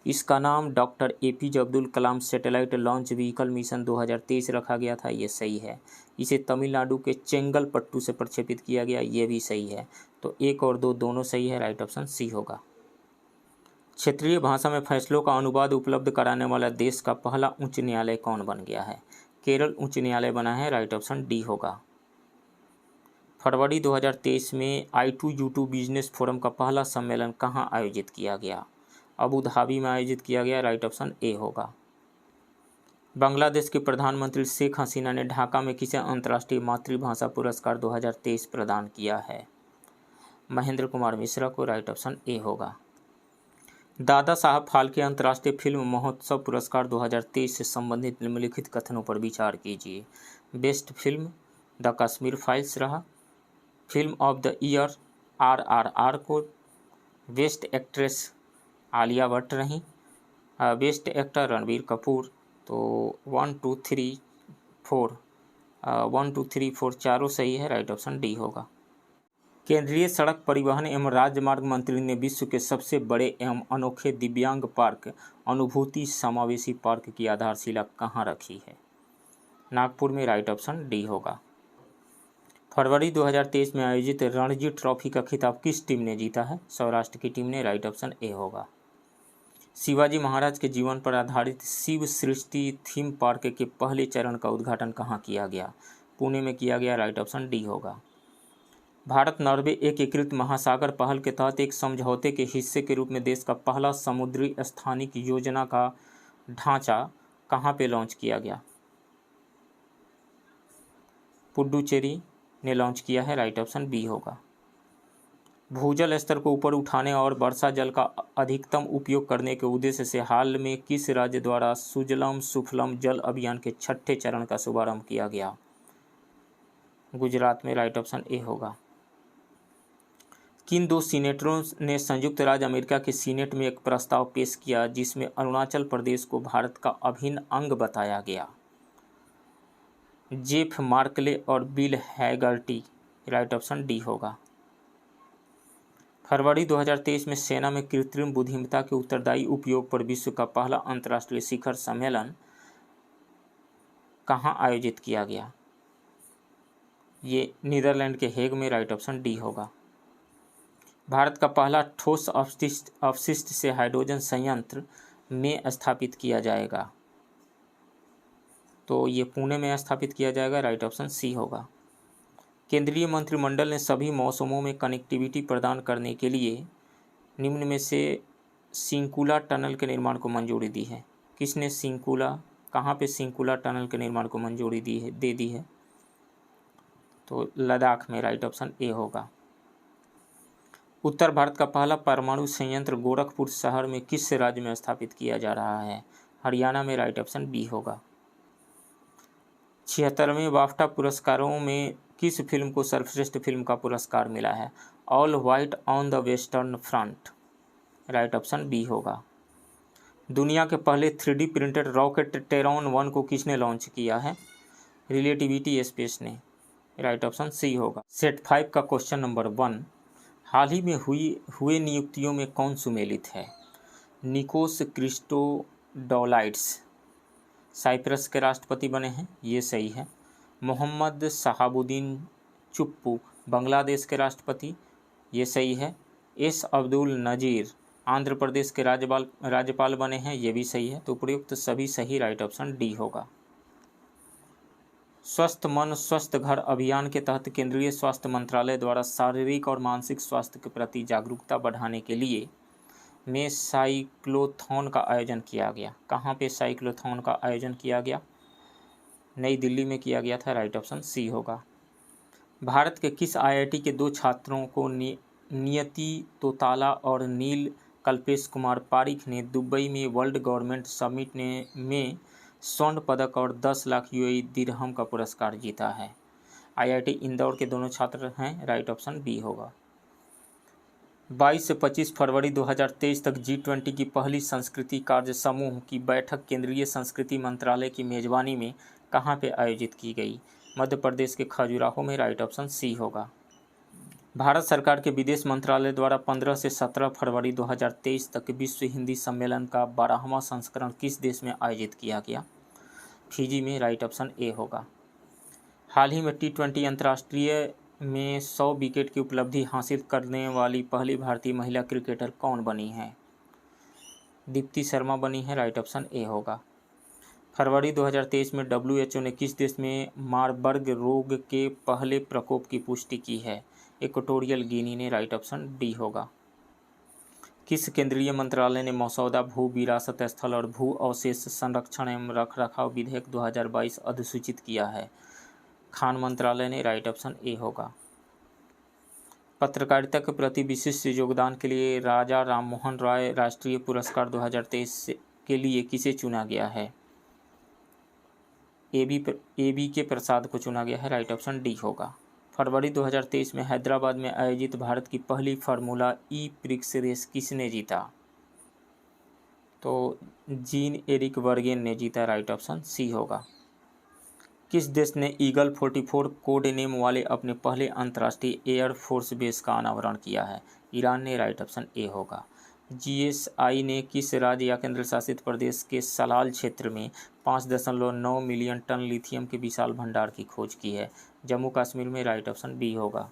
इसका नाम doctor APJ Abdul Kalam satellite launch vehicle mission 2023 रखा गया था, ये सही है। इसे तमिलनाडु के चेंगलपट्टू से प्रक्षेपित किया गया, ये भी सही है। तो 1 और 2 दोनों सही है, राइट ऑप्शन सी होगा। क्षेत्रीय भाषा में फैसलों का अनुवाद उपलब्ध कराने वाला देश का पहला उच्च न्यायालय कौन बन गया है? केरल उच्च न्यायालय बना है, राइट ऑप्शन डी होगा। फरवरी 2023 में I2U2 बिजनेस फोरम का पहला सम्मेलन कहां आयोजित किया गया? अबू धाबी में आयोजित किया गया, राइट ऑप्शन ए होगा। बांग्लादेश के प्रधानमंत्री शेख हसीना ने ढाका में किसे अंतर्राष्ट्रीय मातृभाषा पुरस्कार 2023 प्रदान किया है? महेंद्र कुमार मिश्रा को। राइट ऑप्शन ए होगा। दादा साहब फाल्के अंतर्राष्ट्रीय फिल्म महोत्सव पुरस्कार 2023 से संबंधित निम्नलिखित कथनों पर विचार कीजिए। Best film the Kashmir files रहा, film of the year RRR को, बेस्ट एक्ट्रेस आलिया भट्ट रही, बेस्ट एक्टर रणबीर कपूर। तो 1 2 3 4 1 2 3 4 चारों सही है। राइट ऑप्शन डी होगा। केंद्रीय सड़क परिवहन एवं राजमार्ग मंत्री ने विश्व के सबसे बड़े एवं अनोखे दिव्यांग पार्क अनुभूति समावेशी पार्क की आधारशिला कहाँ रखी है? नागपुर में। राइट ऑप्शन डी होगा। फरवरी 2023 में आयोजित रणजी ट्रॉफी का खिताब किस टीम ने जीता है? सौराष्ट्र की टीम ने। राइट ऑप्शन ए होगा। शिवाजी महाराज के जीवन पर आधारित शिव सृष्टि थीम पार्क के पहले चरण का उद्घाटन कहाँ किया गया? पुणे में किया गया। राइट ऑप्शन डी होगा। भारत नॉर्वे एकीकृत महासागर पहल के तहत एक समझौते के हिस्से के रूप में देश का पहला समुद्री स्थानिक योजना का ढांचा कहाँ पे लॉन्च किया गया? पुडुचेरी ने लॉन्च किया है। राइट ऑप्शन बी होगा। भूजल स्तर को ऊपर उठाने और वर्षा जल का अधिकतम उपयोग करने के उद्देश्य से हाल में किस राज्य द्वारा सुजलम सुफलम जल अभियान के 6ठे चरण का शुभारंभ किया गया? गुजरात में। राइट ऑप्शन ए होगा। किन दो सीनेटरों ने संयुक्त राज्य अमेरिका के सीनेट में एक प्रस्ताव पेश किया जिसमें अरुणाचल प्रदेश को भारत का अभिन्न अंग बताया गया? जेफ मार्कले और Bill Hagerty. Right option D होगा। फरवरी 2023 में सेना में कृत्रिम बुद्धिमत्ता के उत्तरदायी उपयोग पर विश्व का पहला अंतर्राष्ट्रीय शिखर सम्मेलन कहाँ आयोजित किया गया? ये नीदरलैंड के हेग में। राइट ऑप्शन डी होगा। भारत का पहला ठोस अपशिष्ट से हाइड्रोजन संयंत्र में स्थापित किया जाएगा? तो ये पुणे में स्थापित किया जाएगा। राइट ऑप्शन सी होगा। केंद्रीय मंत्रिमंडल ने सभी मौसमों में कनेक्टिविटी प्रदान करने के लिए निम्न में से सिंकुला टनल के निर्माण को मंजूरी दी है? किसने कहाँ पे सिंकुला टनल के निर्माण को मंजूरी दे दी है? तो लद्दाख में। राइट ऑप्शन ए होगा। उत्तर भारत का पहला परमाणु संयंत्र गोरखपुर शहर में किस राज्य में स्थापित किया जा रहा है? हरियाणा में। राइट ऑप्शन बी होगा। 76वें बाफ्टा पुरस्कारों में किस फिल्म को सर्वश्रेष्ठ फिल्म का पुरस्कार मिला है? All quiet on the Western Front. Right option B होगा। दुनिया के पहले 3D प्रिंटेड रॉकेट टेरॉन 1 को किसने लॉन्च किया है? रिलेटिविटी स्पेस ने। राइट ऑप्शन सी होगा। सेट 5 का क्वेश्चन नंबर 1, हाल ही में हुए नियुक्तियों में कौन सुमेलित है? निकोस क्रिस्टोडोलाइड्स साइप्रस के राष्ट्रपति बने हैं, ये सही है। मोहम्मद शहाबुद्दीन चुप्पू बांग्लादेश के राष्ट्रपति, ये सही है। एस अब्दुल नजीर आंध्र प्रदेश के राज्यपाल बने हैं, ये भी सही है। तो उपयुक्त सभी सही। राइट ऑप्शन डी होगा। स्वस्थ मन स्वस्थ घर अभियान के तहत केंद्रीय स्वास्थ्य मंत्रालय द्वारा शारीरिक और मानसिक स्वास्थ्य के प्रति जागरूकता बढ़ाने के लिए में साइक्लोथॉन का आयोजन किया गया। कहाँ पे साइक्लोथॉन का आयोजन किया गया? नई दिल्ली में किया गया था। राइट ऑप्शन सी होगा। भारत के किस IIT के 2 छात्रों को नियति तोताला और नील कल्पेश कुमार पारिख ने दुबई में वर्ल्ड गवर्नमेंट समिट में स्वर्ण पदक और 10 लाख UAE दिरहम का पुरस्कार जीता है? IIT इंदौर के दोनों छात्र हैं। राइट ऑप्शन बी होगा। 22 से 25 फरवरी 2023 तक G20 की पहली संस्कृति कार्य समूह की बैठक केंद्रीय संस्कृति मंत्रालय की मेजबानी में कहाँ पे आयोजित की गई? मध्य प्रदेश के खजुराहो में। राइट ऑप्शन सी होगा। भारत सरकार के विदेश मंत्रालय द्वारा 15 से 17 फरवरी 2023 तक विश्व हिंदी सम्मेलन का 12वां संस्करण किस देश में आयोजित किया गया? फिजी में। राइट ऑप्शन ए होगा। हाल ही में T20 अंतर्राष्ट्रीय में 100 विकेट की उपलब्धि हासिल करने वाली पहली भारतीय महिला क्रिकेटर कौन बनी है? दीप्ति शर्मा बनी है। राइट ऑप्शन ए होगा। फरवरी 2023 में WHO ने किस देश में मारबर्ग रोग के पहले प्रकोप की पुष्टि की है? इक्वेटोरियल गिनी ने। राइट ऑप्शन डी होगा। किस केंद्रीय मंत्रालय ने मसौदा भू विरासत स्थल और भू अवशेष संरक्षण एवं रखरखाव विधेयक 2022 अधिसूचित किया है? खान मंत्रालय ने। राइट ऑप्शन ए होगा। पत्रकारिता के प्रति विशिष्ट योगदान के लिए राजा राममोहन रॉय राष्ट्रीय पुरस्कार 2023 के लिए किसे चुना गया है? ए बी के प्रसाद को चुना गया है। राइट ऑप्शन डी होगा। फरवरी 2023 में हैदराबाद में आयोजित भारत की पहली फार्मूला ई प्रिक्स रेस किसने जीता? तो जीन एरिक वर्गेन ने जीता। राइट ऑप्शन सी होगा। किस देश ने ईगल 44 कोड नेम वाले अपने पहले अंतर्राष्ट्रीय एयरफोर्स बेस का अनावरण किया है? ईरान ने। राइट ऑप्शन ए होगा। जीएसआई ने किस राज्य या केंद्र शासित प्रदेश के सलाल क्षेत्र में 5.9 मिलियन टन लिथियम के विशाल भंडार की खोज की है? जम्मू कश्मीर में। राइट ऑप्शन बी होगा।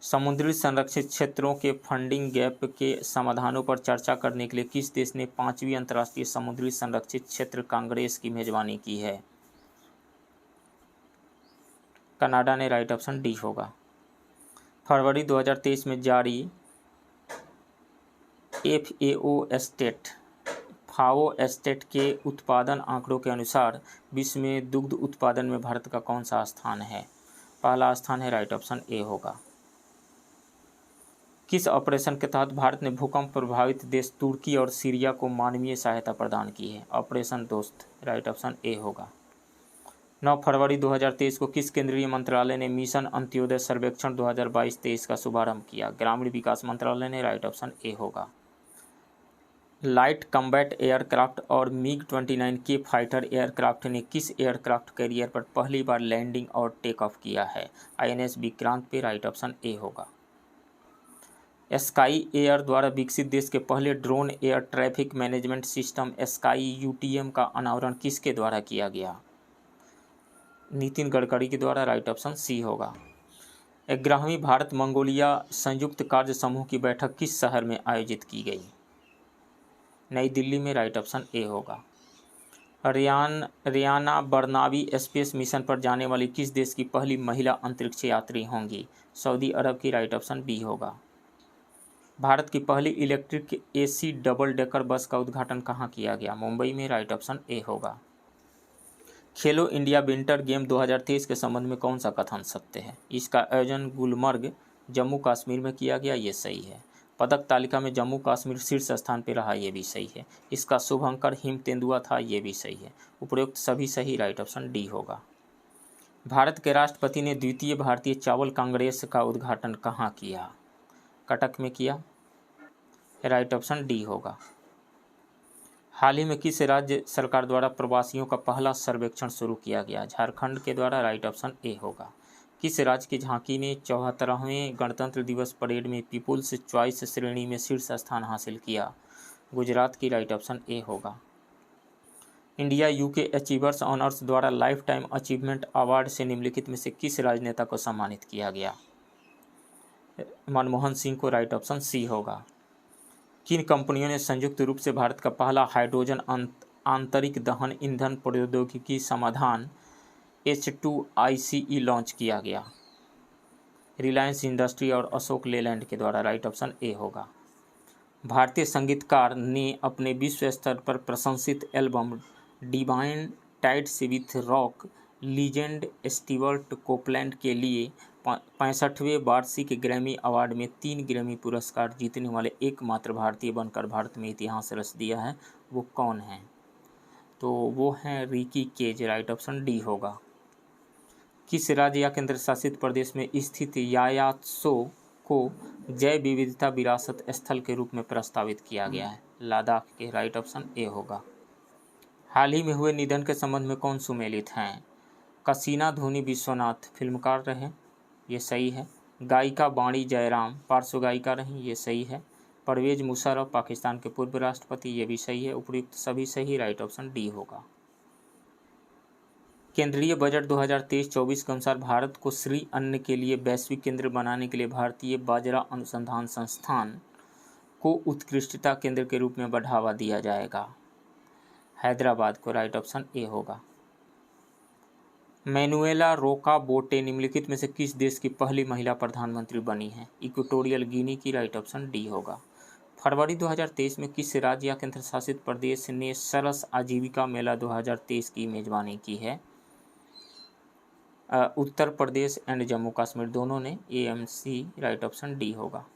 समुद्री संरक्षित क्षेत्रों के फंडिंग गैप के समाधानों पर चर्चा करने के लिए किस देश ने 5वीं अंतर्राष्ट्रीय समुद्री संरक्षित क्षेत्र कांग्रेस की मेजबानी की है? कनाडा ने। राइट ऑप्शन डी होगा। फरवरी 2023 में जारी फाओ एस्टेट के उत्पादन आंकड़ों के अनुसार विश्व में दुग्ध उत्पादन में भारत का कौन सा स्थान है? पहला स्थान है। राइट ऑप्शन ए होगा। किस ऑपरेशन के तहत भारत ने भूकंप प्रभावित देश तुर्की और सीरिया को मानवीय सहायता प्रदान की है? ऑपरेशन दोस्त। राइट ऑप्शन ए होगा। 9 फरवरी 2023 को किस केंद्रीय मंत्रालय ने मिशन अंत्योदय सर्वेक्षण 2022-23 का शुभारंभ किया? ग्रामीण विकास मंत्रालय ने। राइट ऑप्शन ए होगा। लाइट कम्बैट एयरक्राफ्ट और MiG-29 के फाइटर एयरक्राफ्ट ने किस एयरक्राफ्ट कैरियर पर पहली बार लैंडिंग और टेक ऑफ किया है? INS विक्रांत पे। राइट ऑप्शन ए होगा। स्काई एयर द्वारा विकसित देश के पहले drone air traffic management system sky UTM का अनावरण किसके द्वारा किया गया? नितिन गडकरी के द्वारा। राइट ऑप्शन सी होगा। 11वीं भारत मंगोलिया संयुक्त कार्य समूह की बैठक किस शहर में आयोजित की गई? नई दिल्ली में। राइट ऑप्शन ए होगा। रियाना बरनाबी स्पेस मिशन पर जाने वाली किस देश की पहली महिला अंतरिक्ष यात्री होंगी? सऊदी अरब की। राइट ऑप्शन बी होगा। भारत की पहली electric AC double decker bus का उद्घाटन कहाँ किया गया? मुंबई में। राइट ऑप्शन ए होगा। खेलो इंडिया विंटर गेम 2023 के संबंध में कौन सा कथन सत्य है? इसका आयोजन गुलमर्ग जम्मू कश्मीर में किया गया। ये सही है। पदक तालिका में जम्मू कश्मीर शीर्ष स्थान पर रहा। ये भी सही है। इसका शुभंकर हिम तेंदुआ था। ये भी सही है। उपरोक्त सभी सही। राइट ऑप्शन डी होगा। भारत के राष्ट्रपति ने द्वितीय भारतीय चावल कांग्रेस का उद्घाटन कहाँ किया? कटक में किया। राइट ऑप्शन डी होगा। हाल ही में किस राज्य सरकार द्वारा प्रवासियों का पहला सर्वेक्षण शुरू किया गया? झारखंड के द्वारा। राइट ऑप्शन ए होगा। किस राज्य की झांकी ने 74वें गणतंत्र दिवस परेड में पीपुल्स चॉइस श्रेणी में शीर्ष स्थान हासिल किया? गुजरात की। राइट ऑप्शन ए होगा। इंडिया UK अचीवर्स ऑनर्स द्वारा लाइफ टाइम अचीवमेंट अवार्ड से निम्नलिखित में से किस राजनेता को सम्मानित किया गया? मनमोहन सिंह को। राइट ऑप्शन सी होगा। किन कंपनियों ने संयुक्त रूप से भारत का पहला हाइड्रोजन आंतरिक दहन ईंधन प्रौद्योगिकी समाधान H2ICE लॉन्च किया गया? रिलायंस इंडस्ट्री और अशोक लेलैंड के द्वारा। राइट ऑप्शन ए होगा। भारतीय संगीतकार ने अपने विश्व स्तर पर प्रशंसित album divine tides with rock legend Stewart Copeland के लिए 65वें वार्षिक ग्रैमी अवार्ड में 3 ग्रैमी पुरस्कार जीतने वाले एकमात्र भारतीय बनकर भारत में इतिहास रच दिया है। वो कौन है? तो वो हैं Ricky Kej. Right option D होगा। किस राज्य या केंद्र शासित प्रदेश में स्थित यायात्सो को जैव विविधता विरासत स्थल के रूप में प्रस्तावित किया गया है? लद्दाख के। राइट ऑप्शन ए होगा। हाल ही में हुए निधन के संबंध में कौन सुमेलित हैं? कसीना धोनी विश्वनाथ फिल्मकार रहे। ये सही है। गायिका वाणी जयराम पार्श्व गायिका रहीं। ये सही है। परवेज मुशर्रफ पाकिस्तान के पूर्व राष्ट्रपति। ये भी सही है। उपयुक्त सभी सही। राइट ऑप्शन डी होगा। केंद्रीय बजट 2023-24 के अनुसार भारत को श्री अन्न के लिए वैश्विक केंद्र बनाने के लिए भारतीय बाजरा अनुसंधान संस्थान को उत्कृष्टता केंद्र के रूप में बढ़ावा दिया जाएगा। हैदराबाद को। राइट ऑप्शन ए होगा। मैनुएला रोका बोटे निम्नलिखित में से किस देश की पहली महिला प्रधानमंत्री बनी है? इक्वेटोरियल गिनी की। राइट ऑप्शन डी होगा। फरवरी 2023 में किस राज्य या केंद्र शासित प्रदेश ने सरस आजीविका मेला 2023 की मेजबानी की है? उत्तर प्रदेश एंड जम्मू कश्मीर दोनों ने। AMC राइट ऑप्शन डी होगा।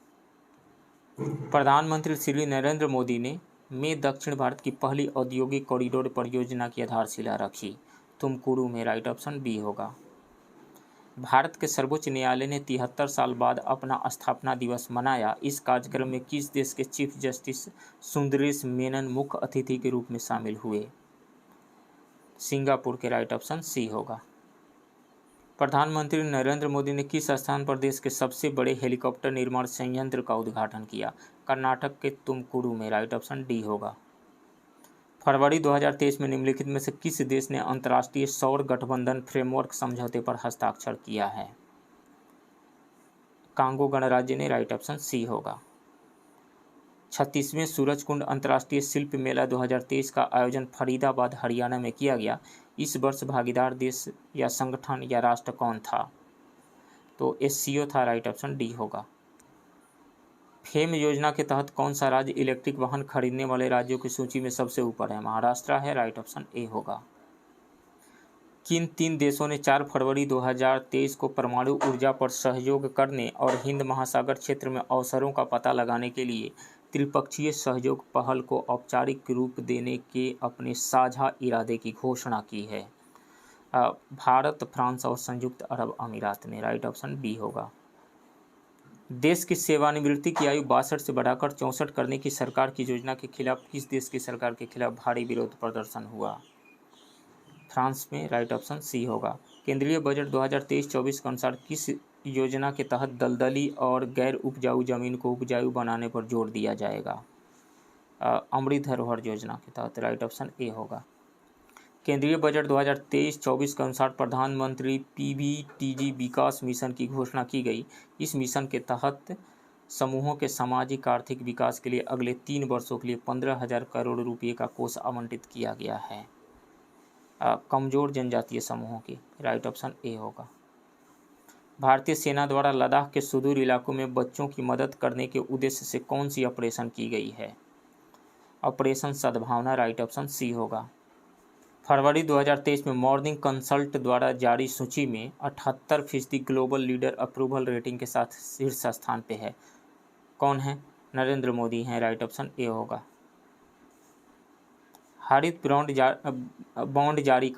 प्रधानमंत्री श्री नरेंद्र मोदी ने में दक्षिण भारत की पहली औद्योगिक कॉरिडोर परियोजना की आधारशिला रखी। तुमकुरू में राइट ऑप्शन बी होगा। भारत के सर्वोच्च न्यायालय ने 73 साल बाद अपना स्थापना दिवस मनाया। इस कार्यक्रम में किस देश के चीफ जस्टिस सुंदरेश मेनन मुख्य अतिथि के रूप में शामिल हुए? सिंगापुर के राइट ऑप्शन सी होगा। प्रधानमंत्री नरेंद्र मोदी ने किस स्थान पर देश के सबसे बड़े हेलीकॉप्टर निर्माण संयंत्र का उद्घाटन किया? कर्नाटक के तुमकुरू में राइट ऑप्शन डी होगा। फरवरी 2023 में निम्नलिखित में से किस देश ने अंतर्राष्ट्रीय सौर गठबंधन फ्रेमवर्क समझौते पर हस्ताक्षर किया है? कांगो गणराज्य ने। राइट ऑप्शन सी होगा। 36वें सूरजकुंड अंतर्राष्ट्रीय शिल्प मेला 2023 का आयोजन फरीदाबाद हरियाणा में किया गया। इस वर्ष भागीदार देश या संगठन या राष्ट्र कौन था? तो SCO था। राइट ऑप्शन डी होगा। फेम योजना के तहत कौन सा राज्य इलेक्ट्रिक वाहन खरीदने वाले राज्यों की सूची में सबसे ऊपर है? महाराष्ट्र है। राइट ऑप्शन ए होगा। किन 3 देशों ने 4 फरवरी 2023 को परमाणु ऊर्जा पर सहयोग करने और हिंद महासागर क्षेत्र में अवसरों का पता लगाने के लिए त्रिपक्षीय सहयोग पहल को औपचारिक रूप देने के अपने साझा इरादे की घोषणा की है? भारत, फ्रांस और संयुक्त अरब अमीरात ने। राइट ऑप्शन बी होगा। देश की सेवानिवृत्ति की आयु 62 से बढ़ाकर 64 करने की सरकार की योजना के खिलाफ किस देश की सरकार के खिलाफ भारी विरोध प्रदर्शन हुआ? फ्रांस में। राइट ऑप्शन सी होगा। केंद्रीय बजट 2023-24 के अनुसार किस योजना के तहत दलदली और गैर उपजाऊ जमीन को उपजाऊ बनाने पर जोर दिया जाएगा? अमृत धरोहर योजना के तहत। राइट ऑप्शन ए होगा। केंद्रीय बजट 2023-24 के अनुसार प्रधानमंत्री PBTG विकास मिशन की घोषणा की गई। इस मिशन के तहत समूहों के सामाजिक आर्थिक विकास के लिए अगले 3 वर्षों के लिए 15,000 करोड़ रुपये का कोष आवंटित किया गया है। कमजोर जनजातीय समूहों की। राइट ऑप्शन ए होगा। भारतीय सेना द्वारा लद्दाख के सुदूर इलाकों में बच्चों की मदद करने के उद्देश्य से कौन सी ऑपरेशन की गई है? ऑपरेशन सद्भावना। राइट ऑप्शन सी होगा। फरवरी 2023 में मॉर्निंग कंसल्ट द्वारा जारी सूची में 78% ग्लोबल लीडर अप्रूवल रेटिंग के साथ शीर्ष स्थान पे है। कौन है? नरेंद्र मोदी हैं। राइट ऑप्शन ए होगा। हरित बॉन्ड जारी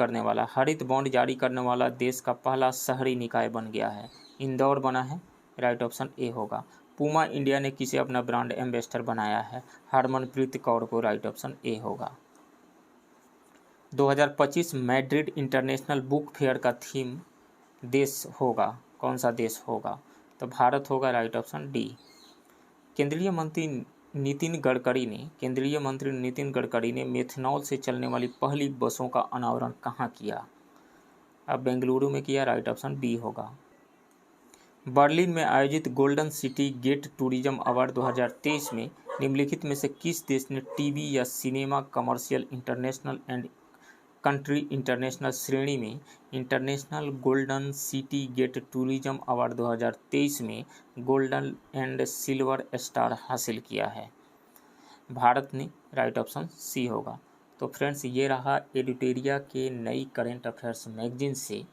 करने वाला देश का पहला शहरी निकाय बन गया है। इंदौर बना है। राइट ऑप्शन ए होगा। पूमा इंडिया ने किसे अपना ब्रांड एम्बेसडर बनाया है? हरमनप्रीत कौर को। राइट ऑप्शन ए होगा। 2025 मैड्रिड इंटरनेशनल बुक फेयर का थीम देश होगा। कौन सा देश होगा? तो भारत होगा। Right option D. केंद्रीय मंत्री नितिन गडकरी ने मेथनॉल से चलने वाली पहली बसों का अनावरण कहाँ किया? अब बेंगलुरु में किया। राइट ऑप्शन बी होगा। बर्लिन में आयोजित golden city gate tourism award 2023 में निम्नलिखित में से किस देश ने टीवी या cinema commercial international and country international श्रेणी में international golden city gate tourism award 2023 में गोल्डन एंड सिल्वर स्टार हासिल किया है? भारत ने। राइट ऑप्शन सी होगा। तो फ्रेंड्स, ये रहा एडिटेरिया के नई करेंट अफेयर्स मैगजीन से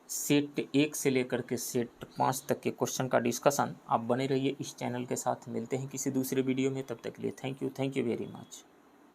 सेट 1 से लेकर के सेट 5 तक के क्वेश्चन का डिस्कशन। आप बने रहिए इस चैनल के साथ। मिलते हैं किसी दूसरे वीडियो में, तब तक के लिए थैंक यू वेरी मच।